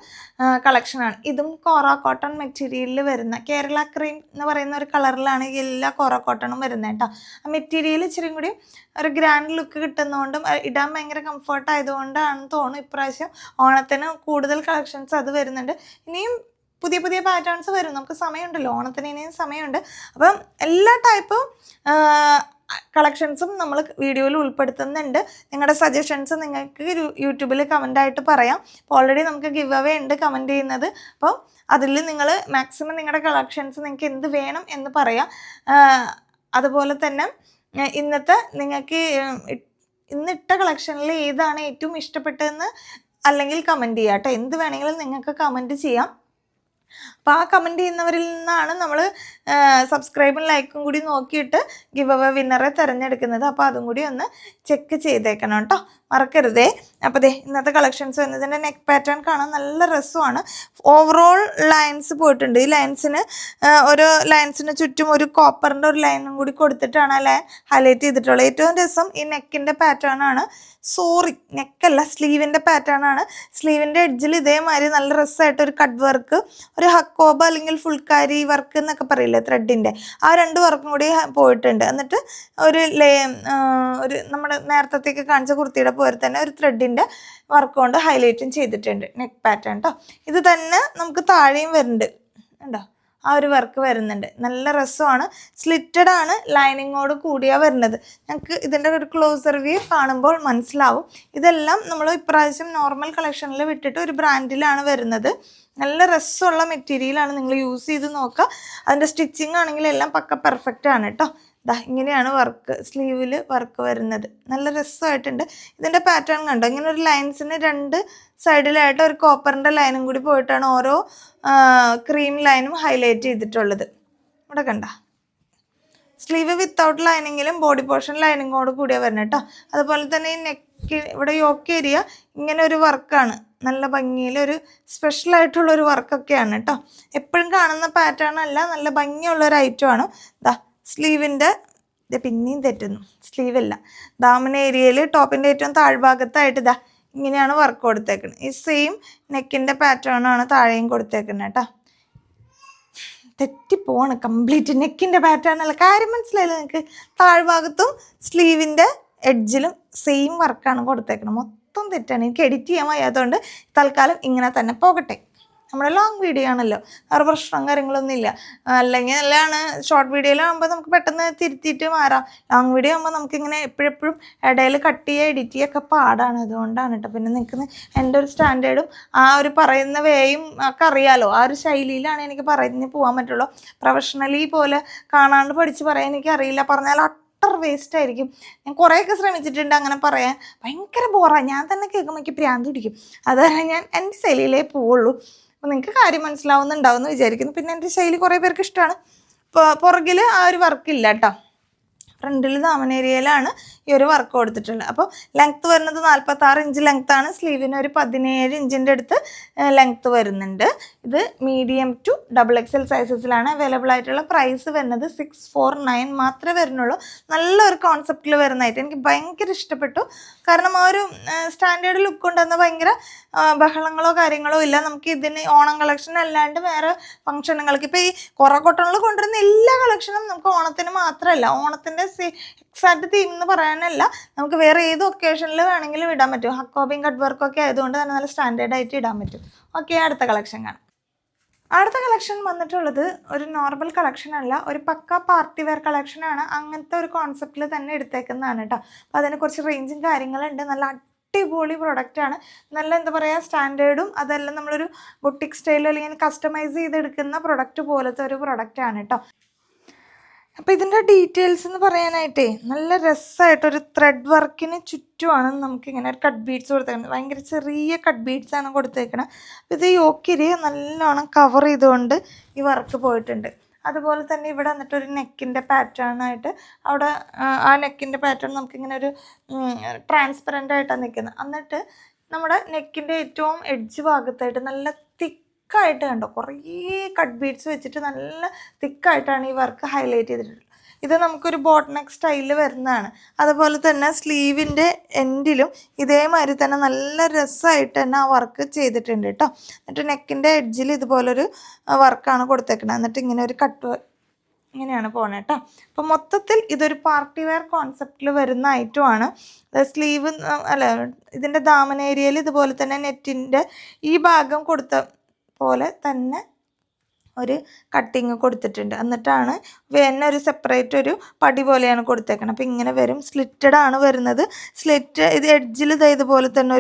Speaker 1: കളക്ഷനാണ്. ഇതും കോറ കോട്ടൺ മെറ്റീരിയലിൽ വരുന്ന കേരള ക്രീം എന്ന് പറയുന്ന ഒരു കളറിലാണ് എല്ലാ കോറ കോട്ടണും വരുന്നത് കേട്ടോ. ആ മെറ്റീരിയൽ ഇച്ചിരി കൂടി ഒരു ഗ്രാൻഡ് ലുക്ക് കിട്ടുന്നതുകൊണ്ടും ഇടാൻ ഭയങ്കര കംഫർട്ട് ആയതുകൊണ്ടാണെന്ന് തോന്നുന്നു ഇപ്രാവശ്യം ഓണത്തിന് കൂടുതൽ കളക്ഷൻസ് അത് വരുന്നുണ്ട്. ഇനിയും പുതിയ പുതിയ പാറ്റേൺസ് വരും. നമുക്ക് സമയമുണ്ടല്ലോ, ഓണത്തിന് ഇനിയും സമയമുണ്ട്. അപ്പം എല്ലാ ടൈപ്പും കളക്ഷൻസും നമ്മൾ വീഡിയോയിൽ ഉൾപ്പെടുത്തുന്നുണ്ട്. നിങ്ങളുടെ സജഷൻസ് നിങ്ങൾക്ക് യൂട്യൂബിൽ കമൻ്റായിട്ട് പറയാം. അപ്പോൾ ഓൾറെഡി നമുക്ക് ഗിവ് അവേ ഉണ്ട് കമൻറ്റ് ചെയ്യുന്നത്. അപ്പോൾ അതിൽ നിങ്ങൾ മാക്സിമം നിങ്ങളുടെ കളക്ഷൻസ് നിങ്ങൾക്ക് എന്ത് വേണം എന്ന് പറയാം. അതുപോലെ തന്നെ ഇന്നത്തെ നിങ്ങൾക്ക് ഇന്നിട്ട കളക്ഷനിൽ ഏതാണ് ഏറ്റവും ഇഷ്ടപ്പെട്ടതെന്ന് അല്ലെങ്കിൽ കമൻറ്റ് ചെയ്യാം കേട്ടോ. എന്ത് വേണമെങ്കിലും നിങ്ങൾക്ക് കമൻറ്റ് ചെയ്യാം. അപ്പോൾ ആ കമൻറ്റ് ചെയ്യുന്നവരിൽ നിന്നാണ് നമ്മൾ സബ്സ്ക്രൈബും ലൈക്കും കൂടി നോക്കിയിട്ട് ഗിവ് അവേ വിന്നറെ തിരഞ്ഞെടുക്കുന്നത്. അപ്പോൾ അതും കൂടി ഒന്ന് ചെക്ക് ചെയ്തേക്കണം കേട്ടോ, മറക്കരുതേ. അപ്പോൾ ഇന്നത്തെ കളക്ഷൻസ് വരുന്നതിൻ്റെ നെക്ക് പാറ്റേൺ കാണാൻ നല്ല രസമാണ്. ഓവറോൾ ലൈൻസ് പോയിട്ടുണ്ട്. ഈ ഓരോ ലൈൻസിന് ചുറ്റും ഒരു കോപ്പറിൻ്റെ ഒരു ലൈനും കൂടി കൊടുത്തിട്ടാണ് ആ ലൈൻ ഹൈലൈറ്റ് ചെയ്തിട്ടുള്ളത്. ഏറ്റവും രസം ഈ നെക്കിൻ്റെ പാറ്റേൺ ആണ്. നെക്കല്ല, സ്ലീവിൻ്റെ പാറ്റേൺ ആണ്. സ്ലീവിൻ്റെ എഡ്ജിൽ ഇതേമാതിരി നല്ല രസമായിട്ട് ഒരു കട്ട് വർക്ക്, ഒരു ഹക്കോബ അല്ലെങ്കിൽ ഫുൾക്കാരി വർക്ക് എന്നൊക്കെ പറയില്ലേ ത്രെഡിൻ്റെ, ആ 2 വർക്കും കൂടി പോയിട്ടുണ്ട്. എന്നിട്ട് ഒരു നമ്മുടെ നേരത്തേക്ക് കാണിച്ച കുർത്തിയുടെ പോലെ തന്നെ ഒരു ത്രെഡിൻ്റെ വർക്ക് കൊണ്ട് ഹൈലൈറ്റും ചെയ്തിട്ടുണ്ട് നെക്ക് പാറ്റേൺ കേട്ടോ. ഇത് തന്നെ നമുക്ക് താഴെയും വരുന്നുണ്ട് കണ്ടോ, ആ ഒരു വർക്ക് വരുന്നുണ്ട്. നല്ല രസമാണ്. സ്ലിറ്റഡ് ആണ്, ലൈനിങ്ങോട് കൂടിയാണ് വരുന്നത്. ഞങ്ങൾക്ക് ഇതിൻ്റെ ഒരു ക്ലോസർ വ്യൂ കാണുമ്പോൾ മനസ്സിലാവും. ഇതെല്ലാം നമ്മൾ ഇപ്രാവശ്യം നോർമൽ കളക്ഷനിൽ വിട്ടിട്ട് ഒരു ബ്രാൻഡിലാണ് വരുന്നത്. നല്ല രസമുള്ള മെറ്റീരിയലാണ്. നിങ്ങൾ യൂസ് ചെയ്ത് നോക്കുക. അതിൻ്റെ സ്റ്റിച്ചിങ് ആണെങ്കിൽ എല്ലാം പക്ക പെർഫെക്റ്റ് ആണ് കേട്ടോ. ദാ ഇങ്ങനെയാണ് വർക്ക്, സ്ലീവിൽ വർക്ക് വരുന്നത്. നല്ല രസമായിട്ടുണ്ട്. ഇതിൻ്റെ പാറ്റേൺ കണ്ടോ, ഇങ്ങനെ ഒരു ലൈൻസിന് 2 സൈഡിലായിട്ട് ഒരു കോപ്പറിൻ്റെ ലൈനും കൂടി പോയിട്ടാണ് ഓരോ ക്രീം ലൈനും ഹൈലൈറ്റ് ചെയ്തിട്ടുള്ളത്. ഇവിടെ കണ്ട സ്ലീവ് വിത്തൗട്ട് ലൈനിങ്ങിലും ബോഡി പോർഷൻ ലൈനിങ്ങോട് കൂടിയാണ് വരുന്നത് കേട്ടോ. അതുപോലെ തന്നെ ഈ നെക്ക് ഇവിടെ യോക്ക് ഏരിയ ഇങ്ങനെ ഒരു വർക്കാണ്, നല്ല ഭംഗിയിൽ ഒരു സ്പെഷ്യലായിട്ടുള്ളൊരു വർക്കൊക്കെയാണ് കേട്ടോ. എപ്പോഴും കാണുന്ന പാറ്റേൺ അല്ല, നല്ല ഭംഗിയുള്ളൊരു ഐറ്റമാണ്. ദാ സ്ലീവിൻ്റെ പിന്നെയും തെറ്റുന്നു, സ്ലീവല്ല, ദാമൻ ഏരിയയിൽ ടോപ്പിൻ്റെ ഏറ്റവും താഴ്ഭാഗത്തായിട്ട് ഇതാ ഇങ്ങനെയാണ് വർക്ക് കൊടുത്തേക്കുന്നത്. ഈ സെയിം നെക്കിൻ്റെ പാറ്റേൺ ആണ് താഴെയും കൊടുത്തേക്കുന്നത് കേട്ടോ. തെറ്റിപ്പോവാണ് കംപ്ലീറ്റ്, നെക്കിൻ്റെ പാറ്റേൺ അല്ല, കാര്യം മനസ്സിലായില്ല നിങ്ങൾക്ക്? താഴ്ഭാഗത്തും സ്ലീവിൻ്റെ എഡ്ജിലും സെയിം വർക്കാണ് കൊടുത്തേക്കുന്നത്. മൊത്തം തെറ്റാണ്, എനിക്ക് എഡിറ്റ് ചെയ്യാൻ വയ്യാത്തതുകൊണ്ട് തൽക്കാലം ഇങ്ങനെ തന്നെ പോകട്ടെ. നമ്മുടെ ലോങ് വീഡിയോ ആണല്ലോ, വേറെ പ്രശ്നം കാര്യങ്ങളൊന്നും ഇല്ല. അല്ലെങ്കിൽ നല്ലതാണ്, ഷോർട്ട് വീഡിയോയിലാകുമ്പോൾ നമുക്ക് പെട്ടെന്ന് തിരുത്തിയിട്ട് മാറാം. ലോങ് വീഡിയോ ആകുമ്പോൾ നമുക്കിങ്ങനെ എപ്പോഴെപ്പോഴും ഇടയിൽ കട്ട് ചെയ്യുക എഡിറ്റ് ചെയ്യുകയൊക്കെ പാടാണ്. അതുകൊണ്ടാണ് കേട്ടോ. പിന്നെ നിൽക്കുന്ന എൻ്റെ ഒരു സ്റ്റാൻഡേർഡും ആ ഒരു പറയുന്ന വേയും ഒക്കെ അറിയാലോ, ആ ഒരു ശൈലിയിലാണ് എനിക്ക് പറഞ്ഞ് പോകാൻ പറ്റുള്ളൂ. പ്രൊഫഷണലി പോലെ കാണാണ്ട് പഠിച്ച് പറയാൻ എനിക്കറിയില്ല, പറഞ്ഞാൽ വേസ്റ്റ് ആയിരിക്കും. ഞാൻ കുറേയൊക്കെ ശ്രമിച്ചിട്ടുണ്ട് അങ്ങനെ പറയാൻ, ഭയങ്കര ബോറാണ്. ഞാൻ തന്നെ കേൾക്കുമ്പോൾ എനിക്ക് പ്രാന്ത് പിടിക്കും. അതുകാരണം ഞാൻ എൻ്റെ ശൈലിയിലേ പോവുള്ളൂ. അപ്പോൾ നിങ്ങൾക്ക് കാര്യം മനസ്സിലാവുന്നുണ്ടാവും എന്ന് വിചാരിക്കുന്നു. പിന്നെ എൻ്റെ ശൈലി കുറേ പേർക്ക് ഇഷ്ടമാണ്. പുറകിൽ ആ ഒരു വർക്കില്ല കേട്ടോ. ഫ്രണ്ടിൽ ദാമൻ ഏരിയയിലാണ് ഈ ഒരു വർക്ക് കൊടുത്തിട്ടുള്ളത്. അപ്പോൾ ലെങ്ത്ത് വരുന്നത് 46 ഇഞ്ച് ലെങ്ത്താണ്. സ്ലീവിന് ഒരു 17 ഇഞ്ചിൻ്റെ അടുത്ത് ലെങ്ത്ത് വരുന്നുണ്ട്. ഇത് മീഡിയം ടു XXL സൈസസിലാണ് അവൈലബിൾ ആയിട്ടുള്ള. പ്രൈസ് വരുന്നത് 649 മാത്രമേ വരുന്നുള്ളൂ. നല്ലൊരു കോൺസെപ്റ്റിൽ വരുന്നതായിട്ട് എനിക്ക് ഭയങ്കര ഇഷ്ടപ്പെട്ടു. കാരണം ആ ഒരു സ്റ്റാൻഡേർഡ് ലുക്ക് കൊണ്ടുവന്ന ഭയങ്കര ബഹളങ്ങളോ കാര്യങ്ങളോ ഇല്ല. നമുക്ക് ഇതിന് ഓണം കളക്ഷൻ അല്ലാണ്ട് വേറെ ഫംഗ്ഷനുകൾക്ക് ഇപ്പോൾ ഈ കൊറോക്കോട്ടണിൽ കൊണ്ടുവരുന്ന എല്ലാ കളക്ഷനും നമുക്ക് ഓണത്തിന് മാത്രമല്ല, ഓണത്തിൻ്റെ എക്സാക്ട് തീം എന്ന് പറയാനല്ല, നമുക്ക് വേറെ ഏത് ഒക്കേഷനിൽ വേണമെങ്കിലും ഇടാൻ പറ്റും. ഹക്കോബിയും കട്ട് വർക്കും ഒക്കെ ആയതുകൊണ്ട് തന്നെ നല്ല സ്റ്റാൻഡേർഡ് ആയിട്ട് ഇടാൻ പറ്റും. ഓക്കെ, അടുത്ത കളക്ഷൻ കാണാം. അടുത്ത കളക്ഷൻ വന്നിട്ടുള്ളത് ഒരു നോർമൽ കളക്ഷൻ അല്ല, ഒരു പക്ക പാർട്ടി വെയർ കളക്ഷനാണ്. അങ്ങനത്തെ ഒരു കോൺസെപ്റ്റിൽ തന്നെ എടുത്തേക്കുന്നതാണ് കേട്ടോ. അപ്പോൾ അതിന് കുറച്ച് റേഞ്ചും കാര്യങ്ങളുണ്ട്. നല്ല അടിപൊളി പ്രൊഡക്റ്റാണ്. നല്ല എന്താ പറയുക, സ്റ്റാൻഡേർഡും അതെല്ലാം നമ്മളൊരു ബുട്ടിക് സ്റ്റൈലിൽ അല്ലെങ്കിൽ കസ്റ്റമൈസ് ചെയ്തെടുക്കുന്ന പ്രൊഡക്റ്റ് പോലത്തെ ഒരു പ്രൊഡക്റ്റാണ് കേട്ടോ. അപ്പോൾ ഇതിൻ്റെ ഡീറ്റെയിൽസ് എന്ന് പറയാനായിട്ടേ നല്ല രസമായിട്ടൊരു ത്രെഡ് വർക്കിന് ചുറ്റുമാണ് നമുക്കിങ്ങനെ ഒരു കട്ട് ബീഡ്സ് കൊടുത്തേക്കുന്നത്. ഭയങ്കര ചെറിയ കട്ട് ബീഡ്സാണ് കൊടുത്തേക്കുന്നത്. അപ്പോൾ ഇത് യോക്കിരി നല്ലോണം കവർ ചെയ്തുകൊണ്ട് ഈ വർക്ക് പോയിട്ടുണ്ട്. അതുപോലെ തന്നെ ഇവിടെ വന്നിട്ടൊരു നെക്കിൻ്റെ പാറ്റേൺ ആയിട്ട് അവിടെ ആ നെക്കിൻ്റെ പാറ്റേൺ നമുക്കിങ്ങനെ ഒരു ട്രാൻസ്പെറൻ്റ് ആയിട്ടാണ് നിൽക്കുന്നത്. എന്നിട്ട് നമ്മുടെ നെക്കിൻ്റെ ഏറ്റവും എഡ്ജ് ഭാഗത്തായിട്ട് നല്ല തിക്കായിട്ട് കണ്ടോ, കുറേ കട്ട് ബീഡ്സ് വെച്ചിട്ട് നല്ല തിക്കായിട്ടാണ് ഈ വർക്ക് ഹൈലൈറ്റ് ചെയ്തിട്ടുള്ളത്. ഇത് നമുക്കൊരു ബോട്ട് നെക്ക് സ്റ്റൈലിൽ വരുന്നതാണ്. അതുപോലെ തന്നെ സ്ലീവിൻ്റെ എൻഡിലും ഇതേമാതിരി തന്നെ നല്ല രസമായിട്ട് തന്നെ ആ വർക്ക് ചെയ്തിട്ടുണ്ട് കേട്ടോ. എന്നിട്ട് നെക്കിൻ്റെ എഡ്ജിൽ ഇതുപോലൊരു വർക്കാണ് കൊടുത്തേക്കുന്നത്. എന്നിട്ട് ഇങ്ങനെ ഒരു കട്ട് ഇങ്ങനെയാണ് പോണേ കേട്ടോ. അപ്പോൾ മൊത്തത്തിൽ ഇതൊരു പാർട്ടി വെയർ കോൺസെപ്റ്റിൽ വരുന്ന ഐറ്റമാണ്. സ്ലീവ് അല്ല, ഇതിൻ്റെ ദാമൻ ഏരിയയിൽ ഇതുപോലെ തന്നെ നെറ്റിൻ്റെ ഈ ഭാഗം കൊടുത്ത പോലെ തന്നെ ഒരു കട്ടിങ് കൊടുത്തിട്ടുണ്ട്. എന്നിട്ടാണ് പിന്നെ ഒരു സെപ്പറേറ്റ് ഒരു പടി പോലെയാണ് കൊടുത്തേക്കുന്നത്. അപ്പോൾ ഇങ്ങനെ വരും, സ്ലിറ്റഡ് ആണ് വരുന്നത്. സ്ലിറ്റ് ഇത് എഡ്ജിൽ ഇതുപോലെ തന്നെ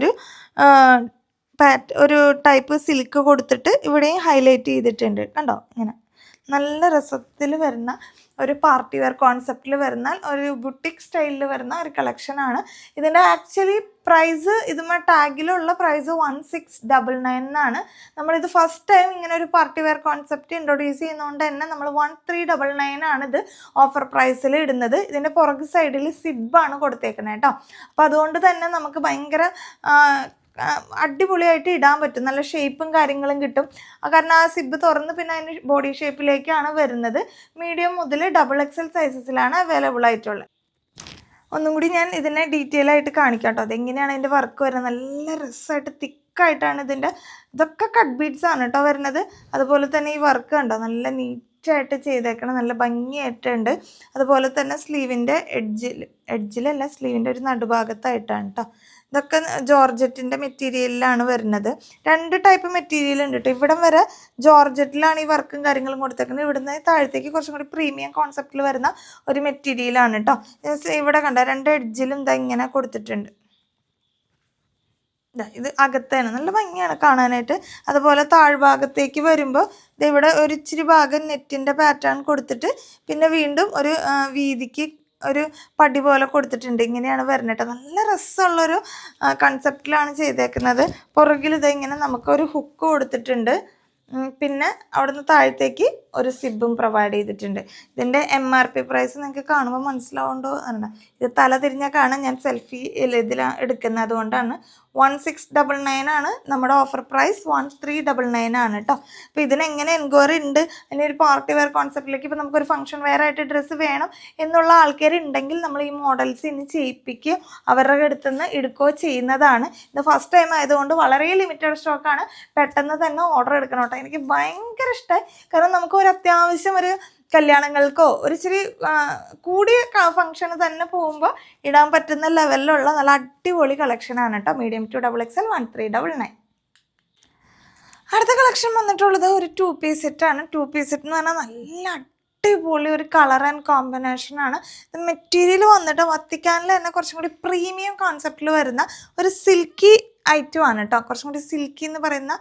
Speaker 1: ഒരു ടൈപ്പ് സിൽക്ക് കൊടുത്തിട്ട് ഇവിടെയും ഹൈലൈറ്റ് ചെയ്തിട്ടുണ്ട്. കണ്ടോ, ഇങ്ങനെ നല്ല രസത്തിൽ വരുന്ന ഒരു പാർട്ടി വെയർ കോൺസെപ്റ്റിൽ വരുന്ന ഒരു ബുട്ടിക് സ്റ്റൈലിൽ വരുന്ന ഒരു കളക്ഷനാണ്. ഇതിൻ്റെ ആക്ച്വലി പ്രൈസ് ഇതുമേ ടാഗിലുള്ള പ്രൈസ് 1699 എന്നാണ്. നമ്മളിത് ഫസ്റ്റ് ടൈം ഇങ്ങനെ ഒരു പാർട്ടി വെയർ കോൺസെപ്റ്റ് ഇൻട്രൊഡ്യൂസ് ചെയ്യുന്നതുകൊണ്ട് തന്നെ നമ്മൾ 1399 ആണ് ഇത് ഓഫർ പ്രൈസിൽ ഇടുന്നത്. ഇതിൻ്റെ പുറകു സൈഡിൽ സിബാണ് കൊടുത്തേക്കുന്നത് കേട്ടോ. അപ്പോൾ അതുകൊണ്ട് തന്നെ നമുക്ക് ഭയങ്കര അടിപൊളിയായിട്ട് ഇടാൻ പറ്റും. നല്ല ഷേപ്പും കാര്യങ്ങളും കിട്ടും. കാരണം ആ സിബ് തുറന്ന് പിന്നെ അതിന് ബോഡി ഷേപ്പിലേക്കാണ് വരുന്നത്. മീഡിയം മുതൽ XXL സൈസസിലാണ് അവൈലബിൾ ആയിട്ടുള്ളത്. ഒന്നും കൂടി ഞാൻ ഇതിനെ ഡീറ്റെയിൽ ആയിട്ട് കാണിക്കാം കേട്ടോ. അതെങ്ങനെയാണ് അതിൻ്റെ വർക്ക് വരുന്നത്. നല്ല രസമായിട്ട് തിക്കായിട്ടാണ് ഇതൊക്കെ കട്ട് ബീഡ്സ് ആണ് കേട്ടോ വരുന്നത്. അതുപോലെ തന്നെ ഈ വർക്ക് കണ്ടോ, നല്ല നീറ്റായിട്ട് ചെയ്തേക്കണം, നല്ല ഭംഗിയായിട്ടുണ്ട്. അതുപോലെ തന്നെ സ്ലീവിൻ്റെ എഡ്ജിലല്ല, സ്ലീവിൻ്റെ ഒരു നടുഭാഗത്തായിട്ടാണ് കേട്ടോ. ഇതൊക്കെ ജോർജറ്റിൻ്റെ മെറ്റീരിയലിലാണ് വരുന്നത്. 2 ടൈപ്പ് മെറ്റീരിയൽ ഉണ്ട് കേട്ടോ. ഇവിടം വരെ ജോർജറ്റിലാണ് ഈ വർക്കും കാര്യങ്ങളും കൊടുത്തേക്കുന്നത്. ഇവിടുന്ന് താഴത്തേക്ക് കുറച്ചും കൂടി പ്രീമിയം കോൺസെപ്റ്റിൽ വരുന്ന ഒരു മെറ്റീരിയലാണ് കേട്ടോ. ഇവിടെ കണ്ട 2 എഡ്ജിലും ഇങ്ങനെ കൊടുത്തിട്ടുണ്ട്. ഇത് അകത്താണ്, നല്ല ഭംഗിയാണ് കാണാനായിട്ട്. അതുപോലെ താഴ്ഭാഗത്തേക്ക് വരുമ്പോൾ ഇവിടെ ഒരു ഇച്ചിരി ഭാഗം നെറ്റിൻ്റെ പാറ്റേൺ കൊടുത്തിട്ട് പിന്നെ വീണ്ടും ഒരു വീതിക്ക് ഒരു പടി പോലെ കൊടുത്തിട്ടുണ്ട്. ഇങ്ങനെയാണ് വരുന്നത്. നല്ല രസമുള്ളൊരു കൺസെപ്റ്റിലാണ് ചെയ്തേക്കുന്നത്. പുറകിൽ ഇങ്ങനെ നമുക്കൊരു ഹുക്ക് കൊടുത്തിട്ടുണ്ട്. പിന്നെ അവിടുന്ന് താഴത്തേക്ക് ഒരു സിബും പ്രൊവൈഡ് ചെയ്തിട്ടുണ്ട്. ഇതിൻ്റെ MRP പ്രൈസ് നിങ്ങൾക്ക് കാണുമ്പോൾ മനസ്സിലാവുണ്ടോ എന്നാണ്. ഇത് തല തിരിഞ്ഞാൽ കാണാൻ, ഞാൻ സെൽഫി ഇതിലാണ് എടുക്കുന്നത്, അതുകൊണ്ടാണ്. 1699 ആണ് നമ്മുടെ ഓഫർ പ്രൈസ്. 1399 ആണ് കേട്ടോ. അപ്പോൾ ഇതിനെങ്ങനെ എൻക്വയറി ഉണ്ട്, അതിന് ഒരു പാർട്ടി വെയർ കോൺസെപ്റ്റിലേക്ക് ഇപ്പോൾ നമുക്കൊരു ഫംഗ്ഷൻ വെയർ ആയിട്ട് ഡ്രസ്സ് വേണം എന്നുള്ള ആൾക്കാരുണ്ടെങ്കിൽ നമ്മൾ ഈ മോഡൽസ് ഇനി ചെയ്യിപ്പിക്കുകയോ അവരുടെ അടുത്ത് നിന്ന് എടുക്കുകയോ ചെയ്യുന്നതാണ്. ഇത് ഫസ്റ്റ് ടൈം ആയതുകൊണ്ട് വളരെ ലിമിറ്റഡ് സ്റ്റോക്കാണ്. പെട്ടെന്ന് തന്നെ ഓർഡർ എടുക്കണം കേട്ടോ. എനിക്ക് ഭയങ്കര ഇഷ്ടമായി. കാരണം നമുക്ക് ഒരു അത്യാവശ്യം ഒരു കല്യാണങ്ങൾക്കോ ഒരു ഇച്ചിരി കൂടിയ ഫംഗ്ഷന് തന്നെ പോകുമ്പോൾ ഇടാൻ പറ്റുന്ന ലെവലിലുള്ള നല്ല അടിപൊളി കളക്ഷനാണ് കേട്ടോ. Medium to XXL 1399. അടുത്ത കളക്ഷൻ വന്നിട്ടുള്ളത് ഒരു 2 പീസ് സെറ്റാണ്. 2 പീസ് സെറ്റ് എന്ന് പറഞ്ഞാൽ നല്ല അടിപൊളി ഒരു കളർ ആൻഡ് കോമ്പിനേഷനാണ്. ഇത് മെറ്റീരിയൽ വന്നിട്ട് വത്തിക്കാനിൽ തന്നെ കുറച്ചും കൂടി പ്രീമിയം കോൺസെപ്റ്റിൽ വരുന്ന ഒരു സിൽക്കി ഐറ്റം ആണ് കേട്ടോ. കുറച്ചും കൂടി സിൽക്കി എന്ന് പറയുന്ന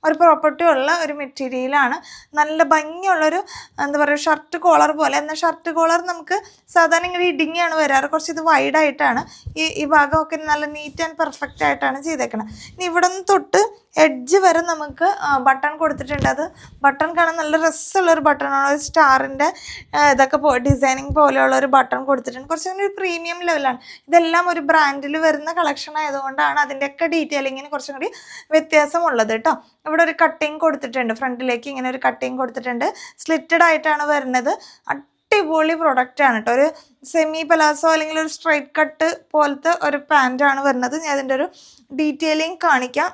Speaker 1: ഒരു പ്രോപ്പർട്ടി ഉള്ള ഒരു മെറ്റീരിയലാണ്. നല്ല ഭംഗിയുള്ളൊരു എന്താ പറയുക ഷർട്ട് കോളർ പോലെ. എന്നാൽ ഷർട്ട് കോളർ നമുക്ക് സാധാരണ ഇങ്ങനെ ഇടുങ്ങിയാണ് വരാറ്. കുറച്ച് ഇത് വൈഡായിട്ടാണ് ഈ ഭാഗമൊക്കെ നല്ല നീറ്റ് ആൻഡ് പെർഫെക്റ്റ് ആയിട്ടാണ് ചെയ്തേക്കുന്നത്. ഇനി ഇവിടെ നിന്ന് തൊട്ട് എഡ്ജ് വരെ നമുക്ക് ബട്ടൺ കൊടുത്തിട്ടുണ്ട്. അത് ബട്ടൺ കാണാൻ നല്ല രസമുള്ളൊരു ബട്ടണാണ്. ഒരു സ്റ്റാറിൻ്റെ ഇതൊക്കെ ഡിസൈനിങ് പോലെയുള്ള ഒരു ബട്ടൺ കൊടുത്തിട്ടുണ്ട്. കുറച്ചുകൂടി ഒരു പ്രീമിയം ലെവലാണ്. ഇതെല്ലാം ഒരു ബ്രാൻഡിൽ വരുന്ന കളക്ഷൻ ആയതുകൊണ്ടാണ് അതിൻ്റെയൊക്കെ ഡീറ്റെയിലിങ്ങിന് കുറച്ചും കൂടി വ്യത്യാസമുള്ളത് കേട്ടോ. ഇവിടെ ഒരു കട്ടിങ് കൊടുത്തിട്ടുണ്ട്. ഫ്രണ്ടിലേക്ക് ഇങ്ങനെ ഒരു കട്ടിങ് കൊടുത്തിട്ടുണ്ട്. സ്ലിറ്റഡ് ആയിട്ടാണ് വരുന്നത്. അടിപൊളി പ്രൊഡക്റ്റാണ് കേട്ടോ. ഒരു സെമി പലാസോ അല്ലെങ്കിൽ ഒരു സ്ട്രൈറ്റ് കട്ട് പോലത്തെ ഒരു പാൻറ്റാണ് വരുന്നത്. ഞാൻ അതിൻ്റെ ഒരു ഡീറ്റെയിലിങ് കാണിക്കാം.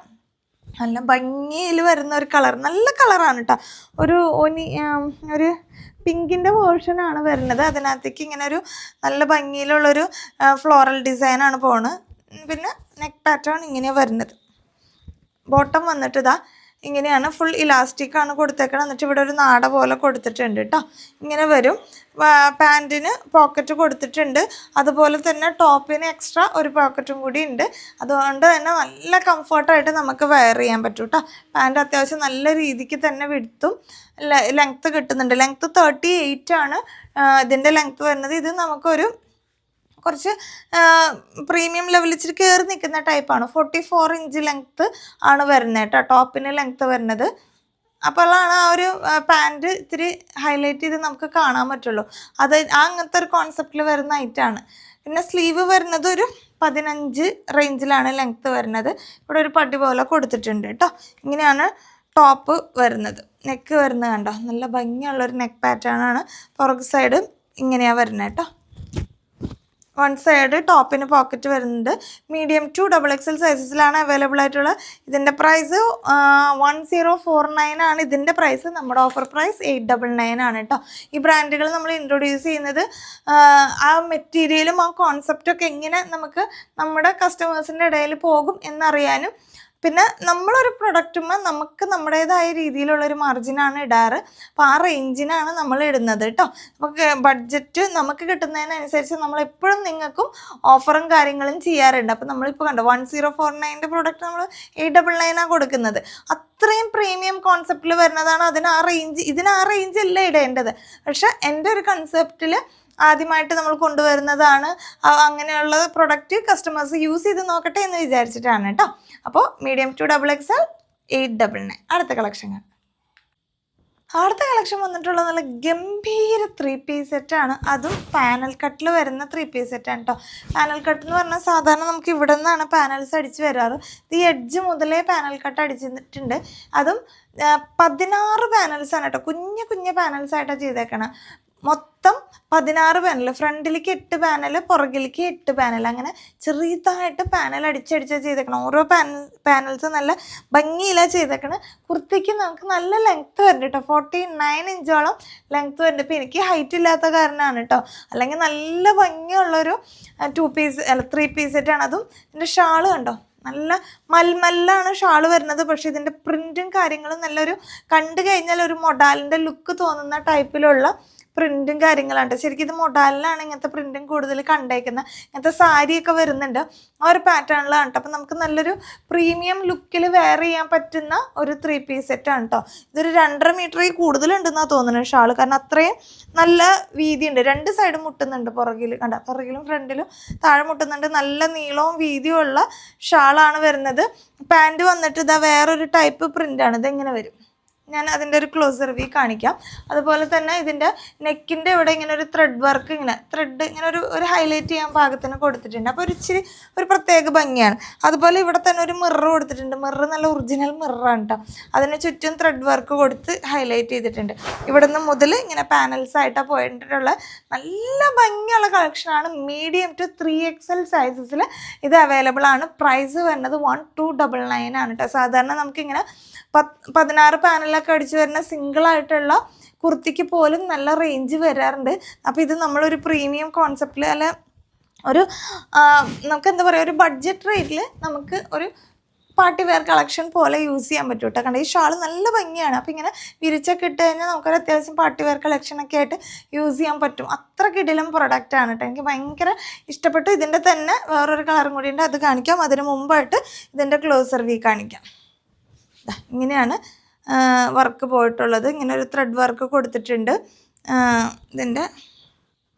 Speaker 1: നല്ല ഭംഗിയിൽ വരുന്ന ഒരു കളർ, നല്ല കളറാണ് കേട്ടോ. ഒരു പിങ്കിൻ്റെ വേർഷനാണ് വരുന്നത്. അതിനകത്തേക്ക് ഇങ്ങനെ ഒരു നല്ല ഭംഗിയിലുള്ളൊരു ഫ്ലോറൽ ഡിസൈനാണ് പോണ്. പിന്നെ നെക്ക് പാറ്റേൺ ഇങ്ങനെയാണ് വരുന്നത്. ബോട്ടം വന്നിട്ട് ഇതാ ഇങ്ങനെയാണ്, ഫുൾ ഇലാസ്റ്റിക് ആണ് കൊടുത്തേക്കണം. എന്നിട്ട് ഇവിടെ ഒരു നാട പോലെ കൊടുത്തിട്ടുണ്ട് കേട്ടോ. ഇങ്ങനെ വരും. പാൻറ്റിന് പോക്കറ്റ് കൊടുത്തിട്ടുണ്ട്. അതുപോലെ തന്നെ ടോപ്പിന് എക്സ്ട്രാ ഒരു പോക്കറ്റും കൂടി ഉണ്ട്. അതുകൊണ്ട് തന്നെ നല്ല കംഫർട്ടായിട്ട് നമുക്ക് വെയർ ചെയ്യാൻ പറ്റും കേട്ടോ. പാൻറ്റ് അത്യാവശ്യം നല്ല രീതിക്ക് തന്നെ വിടുത്തും ലെങ്ത്ത് കിട്ടുന്നുണ്ട്. ലെങ്ത്ത് 38 ആണ് ഇതിൻ്റെ ലെങ്ത്ത് വരുന്നത്. ഇത് നമുക്കൊരു കുറച്ച് പ്രീമിയം ലെവലിൽ ഇച്ചിരി കയറി നിൽക്കുന്ന ടൈപ്പാണ്. 44 ഇഞ്ച് ലെങ്ത്ത് ആണ് വരുന്നത് കേട്ടോ, ടോപ്പിന് ലെങ്ത്ത് വരുന്നത്. അപ്പോഴാണ് ആ ഒരു പാൻറ്റ് ഇത്തിരി ഹൈലൈറ്റ് ചെയ്ത് നമുക്ക് കാണാൻ പറ്റുള്ളൂ. അത് അങ്ങനത്തെ ഒരു കോൺസെപ്റ്റിൽ വരുന്ന ഐറ്റാണ്. പിന്നെ സ്ലീവ് വരുന്നത് ഒരു 15 റേഞ്ചിലാണ് ലെങ്ത്ത് വരുന്നത്. ഇവിടെ ഒരു പട്ടി പോലെ കൊടുത്തിട്ടുണ്ട് കേട്ടോ. ഇങ്ങനെയാണ് ടോപ്പ് വരുന്നത്. നെക്ക് വരുന്നത് കണ്ടോ, നല്ല ഭംഗിയുള്ളൊരു നെക്ക് പാറ്റേൺ ആണ്. പുറകു സൈഡ് ഇങ്ങനെയാണ് വരുന്നത് കേട്ടോ. വൺ സൈഡ് ടോപ്പിന് പോക്കറ്റ് വരുന്നുണ്ട്. മീഡിയം ടു XXL സൈസസിലാണ് അവൈലബിൾ ആയിട്ടുള്ള. ഇതിൻ്റെ പ്രൈസ് 1049 ആണ്. ഇതിൻ്റെ പ്രൈസ് നമ്മുടെ ഓഫർ പ്രൈസ് 899 ആണ് കേട്ടോ. ഈ ബ്രാൻഡുകൾ നമ്മൾ ഇൻട്രൊഡ്യൂസ് ചെയ്യുന്നത് ആ മെറ്റീരിയലും ആ കോൺസെപ്റ്റൊക്കെ എങ്ങനെ നമുക്ക് നമ്മുടെ കസ്റ്റമേഴ്സിൻ്റെ ഇടയിൽ പോകും എന്നറിയാനും, പിന്നെ നമ്മളൊരു പ്രൊഡക്റ്റുമ്പോൾ നമുക്ക് നമ്മുടേതായ രീതിയിലുള്ളൊരു മാർജിനാണ് ഇടാറ്. അപ്പോൾ ആ റേഞ്ചിനാണ് നമ്മൾ ഇടുന്നത് കേട്ടോ. നമുക്ക് ബഡ്ജറ്റ് നമുക്ക് കിട്ടുന്നതിനനുസരിച്ച് നമ്മളെപ്പോഴും നിങ്ങൾക്കും ഓഫറും കാര്യങ്ങളും ചെയ്യാറുണ്ട്. അപ്പോൾ നമ്മളിപ്പോൾ കണ്ടോ 1049 പ്രൊഡക്റ്റ് നമ്മൾ 899 കൊടുക്കുന്നത്. അത്രയും പ്രീമിയം കോൺസെപ്റ്റിൽ വരുന്നതാണ്. ഇതിന് ആ റേഞ്ച് അല്ല ഇടേണ്ടത്. പക്ഷേ എൻ്റെ ഒരു കൺസെപ്റ്റിൽ ആദ്യമായിട്ട് നമ്മൾ കൊണ്ടുവരുന്നതാണ്. അങ്ങനെയുള്ള പ്രൊഡക്റ്റ് കസ്റ്റമേഴ്സ് യൂസ് ചെയ്ത് നോക്കട്ടെ എന്ന് വിചാരിച്ചിട്ടാണ് കേട്ടോ. അപ്പോൾ മീഡിയം ടു XXL 899. അടുത്ത കളക്ഷൻ വന്നിട്ടുള്ളത് നല്ല ഗംഭീര 3 പീസ് സെറ്റാണ്. അതും പാനൽ കട്ടിൽ വരുന്ന 3 പീസ് സെറ്റാണ് കേട്ടോ. പാനൽ കട്ട് എന്ന് പറഞ്ഞാൽ സാധാരണ നമുക്ക് ഇവിടെ നിന്നാണ് പാനൽസ് അടിച്ച് വരാറ്. ഈ എഡ്ജ് മുതലേ പാനൽ കട്ട് അടിച്ചിട്ടുണ്ട്. അതും 16 പാനൽസാണ് കേട്ടോ. കുഞ്ഞു പാനൽസായിട്ടാണ് ചെയ്തേക്കണം. മൊത്തം 16 പാനൽ. ഫ്രണ്ടിലേക്ക് 8 പാനൽ, പുറകിലേക്ക് 8 പാനൽ. അങ്ങനെ ചെറിയതായിട്ട് പാനൽ അടിച്ചടിച്ചാണ് ചെയ്തേക്കണം. ഓരോ പാനൽസ് നല്ല ഭംഗിയിലാണ് ചെയ്തേക്കണം. കുർത്തിക്ക് നമുക്ക് നല്ല ലെങ്ത്ത് വരുന്നുണ്ട് കേട്ടോ. 49 ഇഞ്ചോളം ലെങ്ത്ത് വരുന്നുണ്ട്. ഇപ്പോൾ എനിക്ക് ഹൈറ്റ് ഇല്ലാത്ത കാരണമാണ് കേട്ടോ. അല്ലെങ്കിൽ നല്ല ഭംഗിയുള്ളൊരു 3 പീസ് സെറ്റാണ്. അതും ഇതിൻ്റെ ഷാള് കണ്ടോ, നല്ല മൽമല്ലാണ് ഷാള് വരുന്നത്. പക്ഷേ ഇതിൻ്റെ പ്രിൻറ്റും കാര്യങ്ങളും നല്ലൊരു കണ്ടു കഴിഞ്ഞാൽ ഒരു മൊഡാലിൻ്റെ ലുക്ക് തോന്നുന്ന ടൈപ്പിലുള്ള പ്രിന്റും കാര്യങ്ങളാണ്. ശരിക്കും ഇത് മൊഡാലിലാണ് ഇങ്ങനത്തെ പ്രിന്റും കൂടുതൽ കണ്ടേക്കുന്നത്. ഇങ്ങനത്തെ സാരിയൊക്കെ വരുന്നുണ്ട് ആ ഒരു പാറ്റേണിലാണ് കേട്ടോ. അപ്പം നമുക്ക് നല്ലൊരു പ്രീമിയം ലുക്കിൽ വെയർ ചെയ്യാൻ പറ്റുന്ന ഒരു 3 പീസ് സെറ്റാണ് കേട്ടോ. ഇതൊരു 2.5 മീറ്ററിൽ കൂടുതലുണ്ടെന്നാണ് തോന്നുന്നത് ഷാൾ, കാരണം അത്രയും നല്ല വീതിയുണ്ട്. 2 സൈഡും മുട്ടുന്നുണ്ട്, പുറകിൽ കണ്ട, പുറകിലും ഫ്രണ്ടിലും താഴെ മുട്ടുന്നുണ്ട്. നല്ല നീളവും വീതിയും ഉള്ള ഷാളാണ് വരുന്നത്. പാൻറ് വന്നിട്ട് ഇതാ വേറൊരു ടൈപ്പ് പ്രിൻ്റാണ്. ഇതെങ്ങനെ വരും, ഞാൻ അതിൻ്റെ ഒരു ക്ലോസർ വ്യൂ കാണിക്കാം. അതുപോലെ തന്നെ ഇതിൻ്റെ നെക്കിൻ്റെ ഇവിടെ ഇങ്ങനെ ഒരു ത്രെഡ് വർക്ക്, ഇങ്ങനെ ത്രെഡ് ഇങ്ങനെ ഒരു ഹൈലൈറ്റ് ചെയ്യാൻ പാകത്തിന് കൊടുത്തിട്ടുണ്ട്. അപ്പോൾ ഒരു പ്രത്യേക ഭംഗിയാണ്. അതുപോലെ ഇവിടെ തന്നെ ഒരു മിറർ കൊടുത്തിട്ടുണ്ട്. മിറർ നല്ല ഒറിജിനൽ മിററാണ് കേട്ടോ. അതിന് ചുറ്റും ത്രെഡ് വർക്ക് കൊടുത്ത് ഹൈലൈറ്റ് ചെയ്തിട്ടുണ്ട്. ഇവിടെ നിന്ന് മുതൽ ഇങ്ങനെ പാനൽസ് ആയിട്ടാണ് പോയിട്ടുള്ള നല്ല ഭംഗിയുള്ള കളക്ഷനാണ്. മീഡിയം ടു 3XL സൈസസിൽ ഇത് അവൈലബിൾ ആണ്. പ്രൈസ് വരുന്നത് 1299 ആണ് കേട്ടോ. സാധാരണ നമുക്കിങ്ങനെ 16 പാനലൊക്കെ അടിച്ചു വരുന്ന സിംഗിളായിട്ടുള്ള കുർത്തിക്ക് പോലും നല്ല റേഞ്ച് വരാറുണ്ട്. അപ്പോൾ ഇത് നമ്മളൊരു പ്രീമിയം കോൺസെപ്റ്റിൽ അല്ല ഒരു നമുക്ക് എന്താ പറയുക, ഒരു ബഡ്ജറ്റ് റേറ്റിൽ നമുക്ക് ഒരു പാർട്ടി വെയർ കളക്ഷൻ പോലെ യൂസ് ചെയ്യാൻ പറ്റും കേട്ടോ. കണ്ട ഈ ഷാൾ നല്ല ഭംഗിയാണ്. അപ്പോൾ ഇങ്ങനെ വിരിച്ചൊക്കെ ഇട്ട് കഴിഞ്ഞാൽ നമുക്കൊരു അത്യാവശ്യം പാർട്ടി വെയർ കളക്ഷനൊക്കെ ആയിട്ട് യൂസ് ചെയ്യാൻ പറ്റും. അത്ര കിടിലം പ്രൊഡക്റ്റാണ് കേട്ടോ. എനിക്ക് ഭയങ്കര ഇഷ്ടപ്പെട്ടു. ഇതിൻ്റെ തന്നെ വേറൊരു കളറും കൂടി ഉണ്ട്, അത് കാണിക്കാം. അതിന് മുമ്പായിട്ട് ഇതിൻ്റെ ക്ലോസർ വ്യൂ കാണിക്കാം. ഇങ്ങനെയാണ് വർക്ക് പോയിട്ടുള്ളത്. ഇങ്ങനെ ഒരു ത്രെഡ് വർക്ക് കൊടുത്തിട്ടുണ്ട്. ഇതിൻ്റെ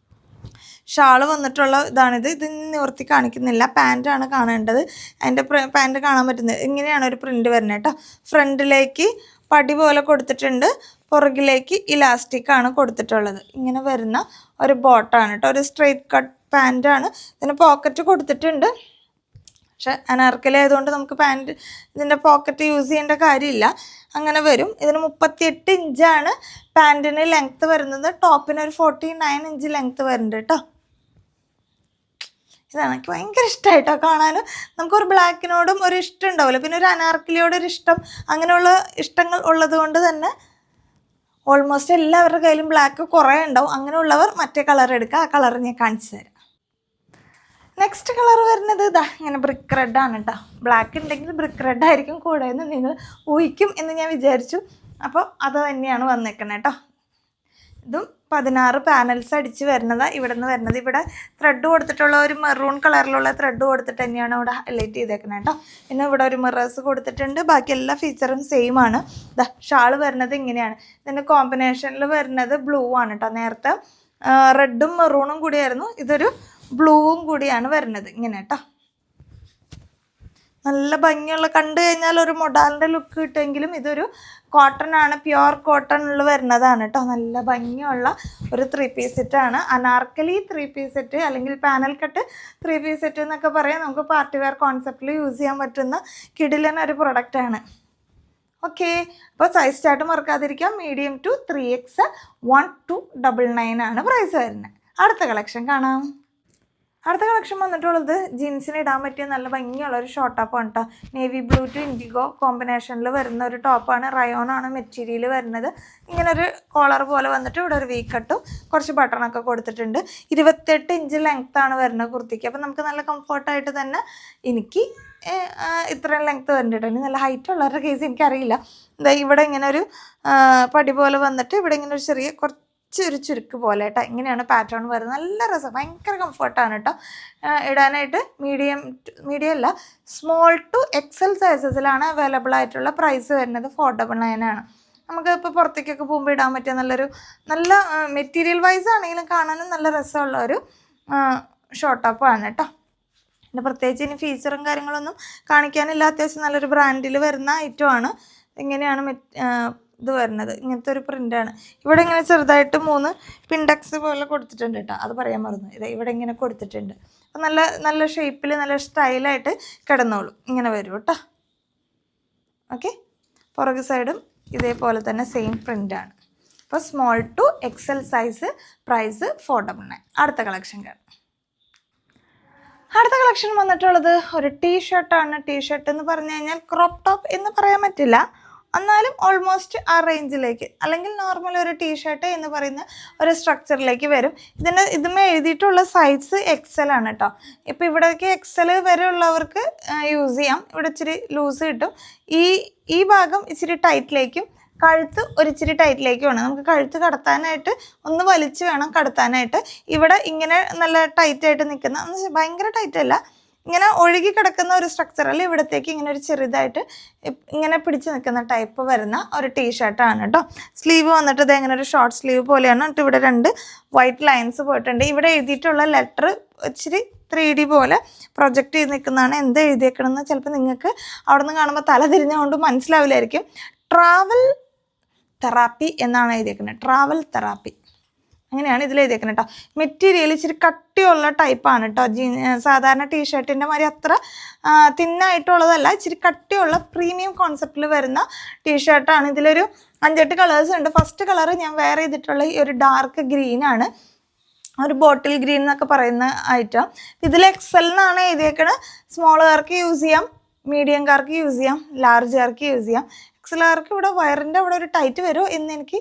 Speaker 1: ഷാള് വന്നിട്ടുള്ള ഇതാണിത്. ഇത് നിവർത്തി കാണിക്കുന്നില്ല, പാൻറ്റാണ് കാണേണ്ടത്. അതിൻ്റെ പാൻറ്റ് കാണാൻ പറ്റുന്നത് ഇങ്ങനെയാണ് ഒരു പ്രിൻ്റ് വരുന്നത് കേട്ടോ. ഫ്രണ്ടിലേക്ക് പടി പോലെ കൊടുത്തിട്ടുണ്ട്, പുറകിലേക്ക് ഇലാസ്റ്റിക്കാണ് കൊടുത്തിട്ടുള്ളത്. ഇങ്ങനെ വരുന്ന ഒരു ബോട്ടാണ് കേട്ടോ. ഒരു സ്ട്രെയിറ്റ് കട്ട് പാൻറ്റാണ്. ഇതിന് പോക്കറ്റ് കൊടുത്തിട്ടുണ്ട്. പക്ഷെ അനാർക്കലി ആയതുകൊണ്ട് നമുക്ക് പാൻറ്റ് ഇതിൻ്റെ പോക്കറ്റ് യൂസ് ചെയ്യേണ്ട കാര്യമില്ല. അങ്ങനെ വരും. ഇതിന് 38 ഇഞ്ചാണ് പാൻറ്റിന് ലെങ്ത്ത് വരുന്നത്. ടോപ്പിന് ഒരു 49 ഇഞ്ച് ലെങ്ത്ത് വരുന്നുണ്ട് കേട്ടോ. ഇതാണ് എനിക്ക് ഭയങ്കര ഇഷ്ടമായിട്ടോ കാണാനും. നമുക്കൊരു ബ്ലാക്കിനോടും ഒരു ഇഷ്ടം ഉണ്ടാവില്ല, പിന്നെ ഒരു അനാർക്കലിയോടൊരു ഇഷ്ടം, അങ്ങനെയുള്ള ഇഷ്ടങ്ങൾ ഉള്ളത് കൊണ്ട് തന്നെ ഓൾമോസ്റ്റ് എല്ലാവരുടെ കയ്യിലും ബ്ലാക്ക് കുറേ ഉണ്ടാവും. അങ്ങനെയുള്ളവർ മറ്റേ കളർ എടുക്കുക. ആ കളർ ഞാൻ കാണിച്ചു തരാം. നെക്സ്റ്റ് കളർ വരുന്നത് ഇതാ ഇങ്ങനെ ബ്രിക്ക് റെഡാണ് കേട്ടോ. ബ്ലാക്ക് ഉണ്ടെങ്കിൽ ബ്രിക്ക് റെഡ് ആയിരിക്കും കൂടെ എന്ന് നിങ്ങൾ ഊഹിക്കും എന്ന് ഞാൻ വിചാരിച്ചു. അപ്പോൾ അത് തന്നെയാണ് വന്നേക്കുന്നത് കേട്ടോ. ഇതും 16 പാനൽസ് അടിച്ച് വരുന്നതാണ് ഇവിടെ നിന്ന് വരുന്നത്. ഇവിടെ ത്രെഡ് കൊടുത്തിട്ടുള്ള ഒരു മെറൂൺ കളറിലുള്ള ത്രെഡ് കൊടുത്തിട്ട് തന്നെയാണ് ഇവിടെ ഹൈലൈറ്റ് ചെയ്തേക്കുന്നത് കേട്ടോ. പിന്നെ ഇവിടെ ഒരു മിറേഴ്സ് കൊടുത്തിട്ടുണ്ട്. ബാക്കി എല്ലാ ഫീച്ചറും സെയിം ആണ്. ഇതാ ഷാൾ വരുന്നത് ഇങ്ങനെയാണ്. ഇതിൻ്റെ കോമ്പിനേഷനിൽ വരുന്നത് ബ്ലൂ ആണ് കേട്ടോ. നേരത്തെ റെഡും മെറൂണും കൂടിയായിരുന്നു, ഇതൊരു ബ്ലൂവും കൂടിയാണ് വരുന്നത്. ഇങ്ങനെ കേട്ടോ. നല്ല ഭംഗിയുള്ള, കണ്ടു കഴിഞ്ഞാൽ ഒരു മൊഡാലിൻ്റെ ലുക്ക് കിട്ടുമെങ്കിലും ഇതൊരു കോട്ടൺ ആണ്, പ്യുവർ കോട്ടണിൽ വരുന്നതാണ് കേട്ടോ. നല്ല ഭംഗിയുള്ള ഒരു 3 പീസ് സെറ്റാണ്. അനാർക്കലി 3 പീസ് സെറ്റ് അല്ലെങ്കിൽ പാനൽ കട്ട് 3 പീസ് സെറ്റ് എന്നൊക്കെ പറയാം. നമുക്ക് പാർട്ടി വെയർ കോൺസെപ്റ്റിൽ യൂസ് ചെയ്യാൻ പറ്റുന്ന കിടിലൻ ഒരു പ്രൊഡക്റ്റാണ്. ഓക്കെ, അപ്പോൾ സൈസ് ചാർട്ട് മറക്കാതിരിക്കാം. മീഡിയം ടു 3X 1299 ആണ് പ്രൈസ് വരുന്നത്. അടുത്ത കളക്ഷൻ കാണാം. അടുത്ത കളക്ഷൻ വന്നിട്ടുള്ളത് ജീൻസിന് ഇടാൻ പറ്റിയ നല്ല ഭംഗിയുള്ള ഒരു ഷോർട്ട് ടോപ്പാണ് കേട്ടോ. നേവി ബ്ലൂ ടു ഇൻഡിഗോ കോമ്പിനേഷനിൽ വരുന്ന ഒരു ടോപ്പാണ്. റയോണാണ് മെറ്റീരിയൽ വരുന്നത്. ഇങ്ങനെ ഒരു കോളർ പോലെ വന്നിട്ട് ഇവിടെ ഒരു വീക്കട്ടും കുറച്ച് ബട്ടണൊക്കെ കൊടുത്തിട്ടുണ്ട്. 28 ഇഞ്ച് ലെങ്ത്താണ് വരുന്നത് കുർത്തിക്ക്. അപ്പോൾ നമുക്ക് നല്ല കംഫർട്ടായിട്ട് തന്നെ, എനിക്ക് ഇത്രയും ലെങ്ത്ത് വരുന്നുണ്ട്. ഇനി നല്ല ഹൈറ്റ് ഉള്ളവരുടെ കേസ് എനിക്കറിയില്ല. എന്താ ഇവിടെ ഇങ്ങനെ ഒരു പടി പോലെ വന്നിട്ട് ഇവിടെ ഇങ്ങനെ ഒരു ചെറിയ ഒരു ചുരുക്ക് പോലെ കേട്ടോ. ഇങ്ങനെയാണ് പാറ്റേൺ വരുന്നത്. നല്ല രസം, ഭയങ്കര കംഫർട്ടാണ് കേട്ടോ ഇടാനായിട്ട്. മീഡിയം അല്ല, സ്മോൾ ടു XL സൈസസിലാണ് അവൈലബിൾ ആയിട്ടുള്ള. പ്രൈസ് വരുന്നത് 499 ആണ്. നമുക്ക് ഇപ്പോൾ പുറത്തേക്കൊക്കെ പോകുമ്പോൾ ഇടാൻ പറ്റിയ നല്ല മെറ്റീരിയൽ വൈസ് ആണെങ്കിലും കാണാനും നല്ല രസമുള്ള ഒരു ഷോർട്ട് ടോപ്പാണ് കേട്ടോ. പിന്നെ പ്രത്യേകിച്ച് ഇനി ഫീച്ചറും കാര്യങ്ങളൊന്നും കാണിക്കാനില്ല. അത്യാവശ്യം നല്ലൊരു ബ്രാൻഡിൽ വരുന്ന ഐറ്റമാണ്. ഇങ്ങനെയാണ് ഇത് വരുന്നത്. ഇങ്ങനത്തെ ഒരു പ്രിൻ്റാണ്. ഇവിടെ ഇങ്ങനെ ചെറുതായിട്ട് 3 പിൻഡക്സ് പോലെ കൊടുത്തിട്ടുണ്ട് കേട്ടോ. അത് പറയാൻ മറന്നു. ഇവിടെ ഇങ്ങനെ കൊടുത്തിട്ടുണ്ട്. അപ്പം നല്ല ഷേപ്പിൽ നല്ല സ്റ്റൈലായിട്ട് കിടന്നോളൂ. ഇങ്ങനെ വരും കേട്ടോ. ഓക്കെ, പുറകു സൈഡും ഇതേപോലെ തന്നെ സെയിം പ്രിൻ്റാണ്. അപ്പോൾ small to XL size, price 499. അടുത്ത കളക്ഷൻ കാണാം. അടുത്ത കളക്ഷൻ വന്നിട്ടുള്ളത് ഒരു ടീഷർട്ടാണ്. ടീഷർട്ട് എന്ന് പറഞ്ഞു കഴിഞ്ഞാൽ ക്രോപ്പ് ടോപ്പ് എന്ന് പറയാൻ പറ്റില്ല, എന്നാലും ഓൾമോസ്റ്റ് ആ റേഞ്ചിലേക്ക്, അല്ലെങ്കിൽ നോർമൽ ഒരു ടീഷർട്ട് എന്ന് പറയുന്ന ഒരു സ്ട്രക്ചറിലേക്ക് വരും. ഇതുമേ എഴുതിയിട്ടുള്ള സൈസ് XL ആണ് കേട്ടോ. ഇപ്പോൾ ഇവിടേക്ക് XL വരെ ഉള്ളവർക്ക് യൂസ് ചെയ്യാം. ഇവിടെ ഇച്ചിരി ലൂസ് കിട്ടും. ഈ ഭാഗം ഇച്ചിരി ടൈറ്റിലേക്കും കഴുത്ത് ഒരിച്ചിരി ടൈറ്റിലേക്ക് വേണം. നമുക്ക് കഴുത്ത് കടത്താനായിട്ട് ഒന്ന് വലിച്ച് വേണം കടത്താനായിട്ട്. ഇവിടെ ഇങ്ങനെ നല്ല ടൈറ്റായിട്ട് നിൽക്കുന്ന, ഭയങ്കര ടൈറ്റല്ല, ഇങ്ങനെ ഒഴുകി കിടക്കുന്ന ഒരു സ്ട്രക്ചറിൽ ഇവിടത്തേക്ക് ഇങ്ങനെ ഒരു ചെറുതായിട്ട് ഇങ്ങനെ പിടിച്ച് നിൽക്കുന്ന ടൈപ്പ് വരുന്ന ഒരു ടീഷർട്ടാണ് കേട്ടോ. സ്ലീവ് വന്നിട്ട് ഇത് ഇങ്ങനെ ഒരു ഷോർട്ട് സ്ലീവ് പോലെയാണ്. എന്നിട്ട് ഇവിടെ 2 വൈറ്റ് ലൈൻസ് പോയിട്ടുണ്ട്. ഇവിടെ എഴുതിയിട്ടുള്ള ലെറ്റർ ഇച്ചിരി 3D പോലെ പ്രൊജക്റ്റ് ചെയ്ത് നിൽക്കുന്നതാണ്. എന്ത് എഴുതിയേക്കണമെന്ന് ചിലപ്പോൾ നിങ്ങൾക്ക് അവിടെ നിന്ന് കാണുമ്പോൾ തല തിരിഞ്ഞുകൊണ്ട് മനസ്സിലാവില്ലായിരിക്കും. ട്രാവൽ തെറാപ്പി എന്നാണ് എഴുതിയേക്കുന്നത്. ട്രാവൽ തെറാപ്പി അങ്ങനെയാണ് ഇതിൽ എഴുതിയേക്കുന്നത് കേട്ടോ. മെറ്റീരിയൽ ഇച്ചിരി കട്ടിയുള്ള ടൈപ്പാണ് കേട്ടോ. സാധാരണ ടീഷർട്ടിൻ്റെ മാതിരി അത്ര തിന്നായിട്ടുള്ളതല്ല, ഇച്ചിരി കട്ടിയുള്ള പ്രീമിയം കോൺസെപ്റ്റിൽ വരുന്ന ടീഷർട്ടാണ്. ഇതിലൊരു 5-8 കളേഴ്സ് ഉണ്ട്. ഫസ്റ്റ് കളർ ഞാൻ വെയർ ചെയ്തിട്ടുള്ള ഈ ഒരു ഡാർക്ക് ഗ്രീനാണ്, ഒരു ബോട്ടിൽ ഗ്രീൻ എന്നൊക്കെ പറയുന്ന ഐറ്റം. ഇതിൽ XL എന്നാണ് എഴുതിയേക്കണത്. സ്മോളുകാർക്ക് യൂസ് ചെയ്യാം, മീഡിയംകാർക്ക് യൂസ് ചെയ്യാം, ലാർജുകാർക്ക് യൂസ് ചെയ്യാം. XLകാർക്ക് ഇവിടെ വയറിൻ്റെ അവിടെ ഒരു ടൈറ്റ് വരുമോ എന്ന് എനിക്ക്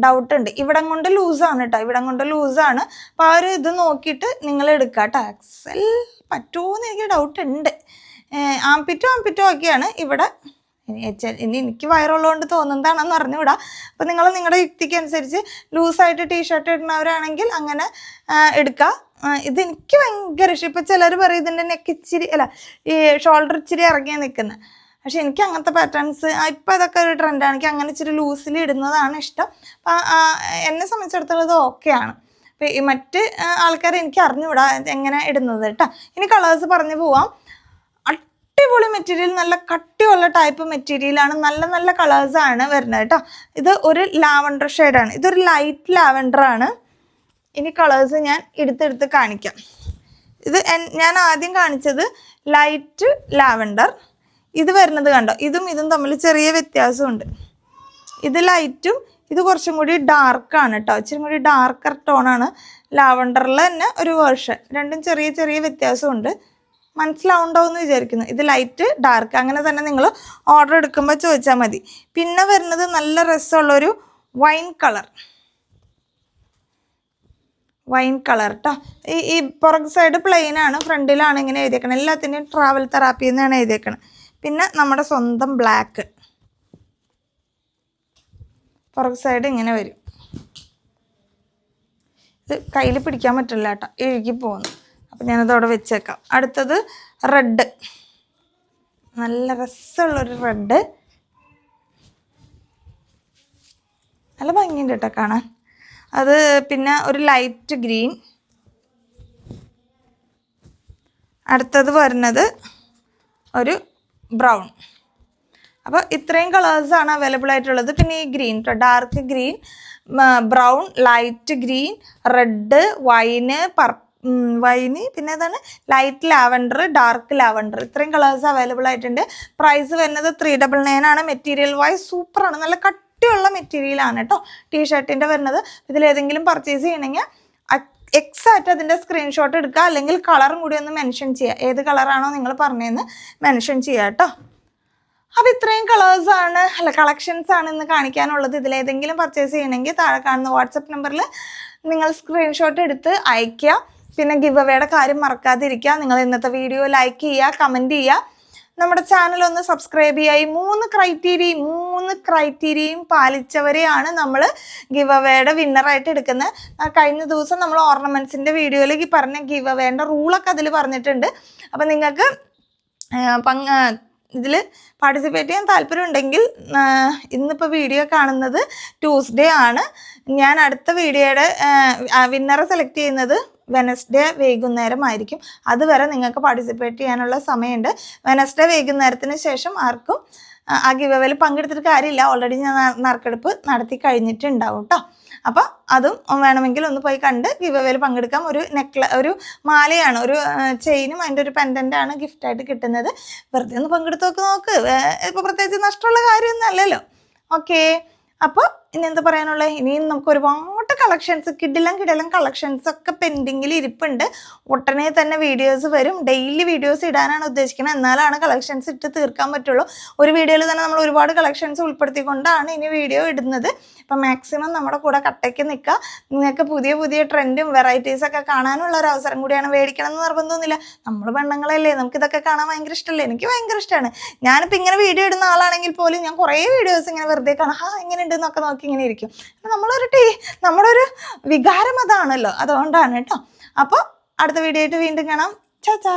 Speaker 1: ഡൗട്ട് ഉണ്ട്. ഇവിടം കൊണ്ട് ലൂസാണ് കേട്ടോ, ഇവിടം കൊണ്ട് ലൂസാണ്. അപ്പോൾ ആ ഒരു ഇത് നോക്കിയിട്ട് നിങ്ങൾ എടുക്കുക കേട്ടോ. XL പറ്റുമോ എന്ന് എനിക്ക് ഡൗട്ട് ഉണ്ട്. ആംപിറ്റോ ഒക്കെയാണ് ഇവിടെ. ഇനി എനിക്ക് വയറുള്ളതുകൊണ്ട് തോന്നുന്നതാണെന്ന് അറിഞ്ഞുകൂടാ. അപ്പോൾ നിങ്ങൾ നിങ്ങളുടെ യുക്തിക്ക് അനുസരിച്ച് ലൂസായിട്ട് ടീഷർട്ട് ഇടുന്നവരാണെങ്കിൽ അങ്ങനെ എടുക്കുക. ഇതെനിക്ക് ഭയങ്കര ഇഷ്ടം. ഇപ്പോൾ ചിലർ പറയും ഇതിൻ്റെ നെക്ക് ഇച്ചിരി അല്ല ഈ ഷോൾഡർ ഇച്ചിരി ഇറങ്ങിയാണ് നിൽക്കുന്നത്. പക്ഷെ എനിക്ക് അങ്ങനത്തെ പാറ്റേൺസ് ഇപ്പം അതൊക്കെ ഒരു ട്രെൻഡാണ്. എനിക്ക് അങ്ങനെ ഇച്ചിരി ലൂസിൽ ഇടുന്നതാണ് ഇഷ്ടം. അപ്പം എന്നെ സംബന്ധിച്ചിടത്തോളം ഇത് ഓക്കെയാണ്. അപ്പം ഈ മറ്റ് ആൾക്കാരെ എനിക്ക് അറിഞ്ഞുകൂടാ എങ്ങനെ ഇടുന്നത് കേട്ടോ. ഇനി കളേഴ്സ് പറഞ്ഞു പോവാം. അടിപൊളി മെറ്റീരിയൽ, നല്ല കട്ടിയുള്ള ടൈപ്പ് മെറ്റീരിയലാണ്. നല്ല നല്ല കളേഴ്സാണ് വരുന്നത് കേട്ടോ. ഇത് ഒരു ലാവൻഡർ ഷെയ്ഡാണ്, ഇതൊരു ലൈറ്റ് ലാവൻഡറാണ്. ഇനി കളേഴ്സ് ഞാൻ എടുത്തെടുത്ത് കാണിക്കാം. ഇത് ഞാൻ ആദ്യം കാണിച്ചത് ലൈറ്റ് ലാവൻഡർ. ഇത് വരുന്നത് കണ്ടോ, ഇതും തമ്മിൽ ചെറിയ വ്യത്യാസമുണ്ട്. ഇത് ലൈറ്റും ഇത് കുറച്ചും കൂടി ഡാർക്കാണ് കേട്ടോ, ഇച്ചിരി കൂടി ഡാർക്കർ ടോണാണ്. ലാവൻഡറിൽ തന്നെ ഒരു വേർഷൻ, രണ്ടും ചെറിയ ചെറിയ വ്യത്യാസമുണ്ട്. മനസ്സിലാവുണ്ടാവുമെന്ന് വിചാരിക്കുന്നു. ഇത് ലൈറ്റ് ഡാർക്ക് അങ്ങനെ തന്നെ നിങ്ങൾ ഓർഡർ എടുക്കുമ്പോൾ ചോദിച്ചാൽ മതി. പിന്നെ വരുന്നത് നല്ല രസമുള്ളൊരു വൈൻ കളർ കേട്ടോ. ഈ പുറക് സൈഡ് പ്ലെയിൻ ആണ്, ഫ്രണ്ടിലാണ് ഇങ്ങനെ എഴുതിയേക്കണം. എല്ലാത്തിൻ്റെയും ട്രാവൽ തെറാപ്പി എന്നാണ് എഴുതിയേക്കണം. പിന്നെ നമ്മുടെ സ്വന്തം ബ്ലാക്ക് പുറക് സൈഡ് ഇങ്ങനെ വരും. ഇത് കയ്യിൽ പിടിക്കാൻ പറ്റില്ല കേട്ടോ, ഇഴുകി പോകുന്നു. അപ്പം ഞാനത് അവിടെ വെച്ചേക്കാം. അടുത്തത് റെഡ്, നല്ല രസമുള്ളൊരു റെഡ്, നല്ല ഭംഗിയുണ്ട് കേട്ടോ കാണാൻ. അത് പിന്നെ ഒരു ലൈറ്റ് ഗ്രീൻ. അടുത്തത് വരുന്നത് ഒരു ബ്രൗൺ. അപ്പോൾ ഇത്രയും കളേഴ്സാണ് അവൈലബിൾ ആയിട്ടുള്ളത്. പിന്നെ ഈ ഗ്രീൻ കേട്ടോ, dark green, brown, light green, red, wine, പിന്നെ അതാണ് ലൈറ്റ് ലാവൻഡർ, ഡാർക്ക് ലാവൻഡർ. ഇത്രയും കളേഴ്സ് അവൈലബിൾ ആയിട്ടുണ്ട്. പ്രൈസ് വരുന്നത് 399 ആണ്. മെറ്റീരിയൽ വൈസ് സൂപ്പറാണ്, നല്ല കട്ടിയുള്ള മെറ്റീരിയലാണ് കേട്ടോ ടീഷർട്ടിൻ്റെ വരുന്നത്. ഇതിലേതെങ്കിലും പർച്ചേസ് ചെയ്യണമെങ്കിൽ എക്സാക്റ്റ് അതിൻ്റെ സ്ക്രീൻഷോട്ട് എടുക്കുക, അല്ലെങ്കിൽ കളറും കൂടി ഒന്ന് മെൻഷൻ ചെയ്യുക. ഏത് കളറാണോ നിങ്ങൾ പറഞ്ഞതെന്ന് മെൻഷൻ ചെയ്യുക കേട്ടോ. അപ്പോൾ ഇത്രയും കളേഴ്സാണ് കളക്ഷൻസാണ് ഇന്ന് കാണിക്കാനുള്ളത്. ഇതിലേതെങ്കിലും പർച്ചേസ് ചെയ്യണമെങ്കിൽ താഴെ കാണുന്ന വാട്സപ്പ് നമ്പറിൽ നിങ്ങൾ സ്ക്രീൻഷോട്ട് എടുത്ത് അയയ്ക്കുക. പിന്നെ ഗിവ് അവേയുടെ കാര്യം മറക്കാതിരിക്കുക. നിങ്ങൾ ഇന്നത്തെ വീഡിയോ ലൈക്ക് ചെയ്യുക, കമൻറ്റ് ചെയ്യുക, നമ്മുടെ ചാനൽ ഒന്ന് സബ്സ്ക്രൈബ് ചെയ്യുക. ഈ 3 ക്രൈറ്റീരിയയും പാലിച്ചവരെയാണ് നമ്മൾ ഗിവ് അവേയുടെ വിന്നറായിട്ട് എടുക്കുന്നത്. കഴിഞ്ഞ ദിവസം നമ്മൾ ഓർണമെൻറ്റ്സിൻ്റെ വീഡിയോയിൽ പറഞ്ഞ ഗിവ് അവേൻ്റെ റൂളൊക്കെ അതിൽ പറഞ്ഞിട്ടുണ്ട്. അപ്പം നിങ്ങൾക്ക് ഇതിൽ പാർട്ടിസിപ്പേറ്റ് ചെയ്യാൻ താല്പര്യമുണ്ടെങ്കിൽ ഇന്നിപ്പോൾ വീഡിയോ കാണുന്നത് ട്യൂസ്ഡേ ആണ്. ഞാൻ അടുത്ത വീഡിയോയുടെ വിന്നറെ സെലക്ട് ചെയ്യുന്നത് വെനസ്ഡേ വൈകുന്നേരമായിരിക്കും. അതുവരെ നിങ്ങൾക്ക് പാർട്ടിസിപ്പേറ്റ് ചെയ്യാനുള്ള സമയമുണ്ട്. വെനസ്ഡേ വൈകുന്നേരത്തിന് ശേഷം ആർക്കും ആ ഗിവ് അവേയിൽ പങ്കെടുത്തിട്ട് കാര്യമില്ല, ഓൾറെഡി ഞാൻ നറുക്കെടുപ്പ് നടത്തി കഴിഞ്ഞിട്ടുണ്ടാവും കേട്ടോ. അപ്പോൾ അതും വേണമെങ്കിൽ ഒന്ന് പോയി കണ്ട് ഗിവ് അവേയിൽ പങ്കെടുക്കാം. ഒരു മാലയാണ്, ഒരു ചെയിനും അതിൻ്റെ ഒരു പെൻഡൻ്റാണ് ഗിഫ്റ്റായിട്ട് കിട്ടുന്നത്. വെറുതെ ഒന്ന് പങ്കെടുത്ത് നോക്ക്. ഇപ്പോൾ പ്രത്യേകിച്ച് നഷ്ടമുള്ള കാര്യമൊന്നും അല്ലല്ലോ. ഓക്കെ, അപ്പോൾ ഇനി എന്താ പറയാനുള്ളത്, ഇനിയും നമുക്ക് ഒരുപാട് കളക്ഷൻസ് കിടിലം കളക്ഷൻസ് ഒക്കെ പെൻഡിങ്ങിൽ ഇരിപ്പുണ്ട്. ഉടനെ തന്നെ വീഡിയോസ് വരും. ഡെയിലി വീഡിയോസ് ഇടാനാണ് ഉദ്ദേശിക്കുന്നത്, എന്നാലാണ് കളക്ഷൻസ് ഇട്ട് തീർക്കാൻ പറ്റുള്ളൂ. ഒരു വീഡിയോയിൽ തന്നെ നമ്മൾ ഒരുപാട് കളക്ഷൻസ് ഉൾപ്പെടുത്തിക്കൊണ്ടാണ് ഇനി വീഡിയോ ഇടുന്നത്. അപ്പം മാക്സിമം നമ്മുടെ കൂടെ കട്ടയ്ക്ക് നിൽക്കുക. നിങ്ങൾക്ക് പുതിയ ട്രെൻഡും വെറൈറ്റീസൊക്കെ കാണാനുള്ള ഒരു അവസരം കൂടിയാണ്. മേടിക്കണം എന്ന് നിർബന്ധമൊന്നുമില്ല, നമ്മൾ പെണ്ണുങ്ങളല്ലേ, നമുക്കിതൊക്കെ കാണാൻ ഭയങ്കര ഇഷ്ടമല്ലേ. എനിക്ക് ഭയങ്കര ഇഷ്ടമാണ്. ഞാനിപ്പോൾ ഇങ്ങനെ വീഡിയോ ഇടുന്ന ആളാണെങ്കിൽ പോലും ഞാൻ കുറേ വീഡിയോസ് ഇങ്ങനെ വെറുതെ കാണാം, എങ്ങനെ ഉണ്ടെന്നൊക്കെ നോക്കി ഇങ്ങനെ ഇരിക്കും. നമ്മുടെ ഒരു വികാരം അതാണല്ലോ, അതുകൊണ്ടാണ് കേട്ടോ. അപ്പോൾ അടുത്ത വീഡിയോ ആയിട്ട് വീണ്ടും കാണാം. ചാ.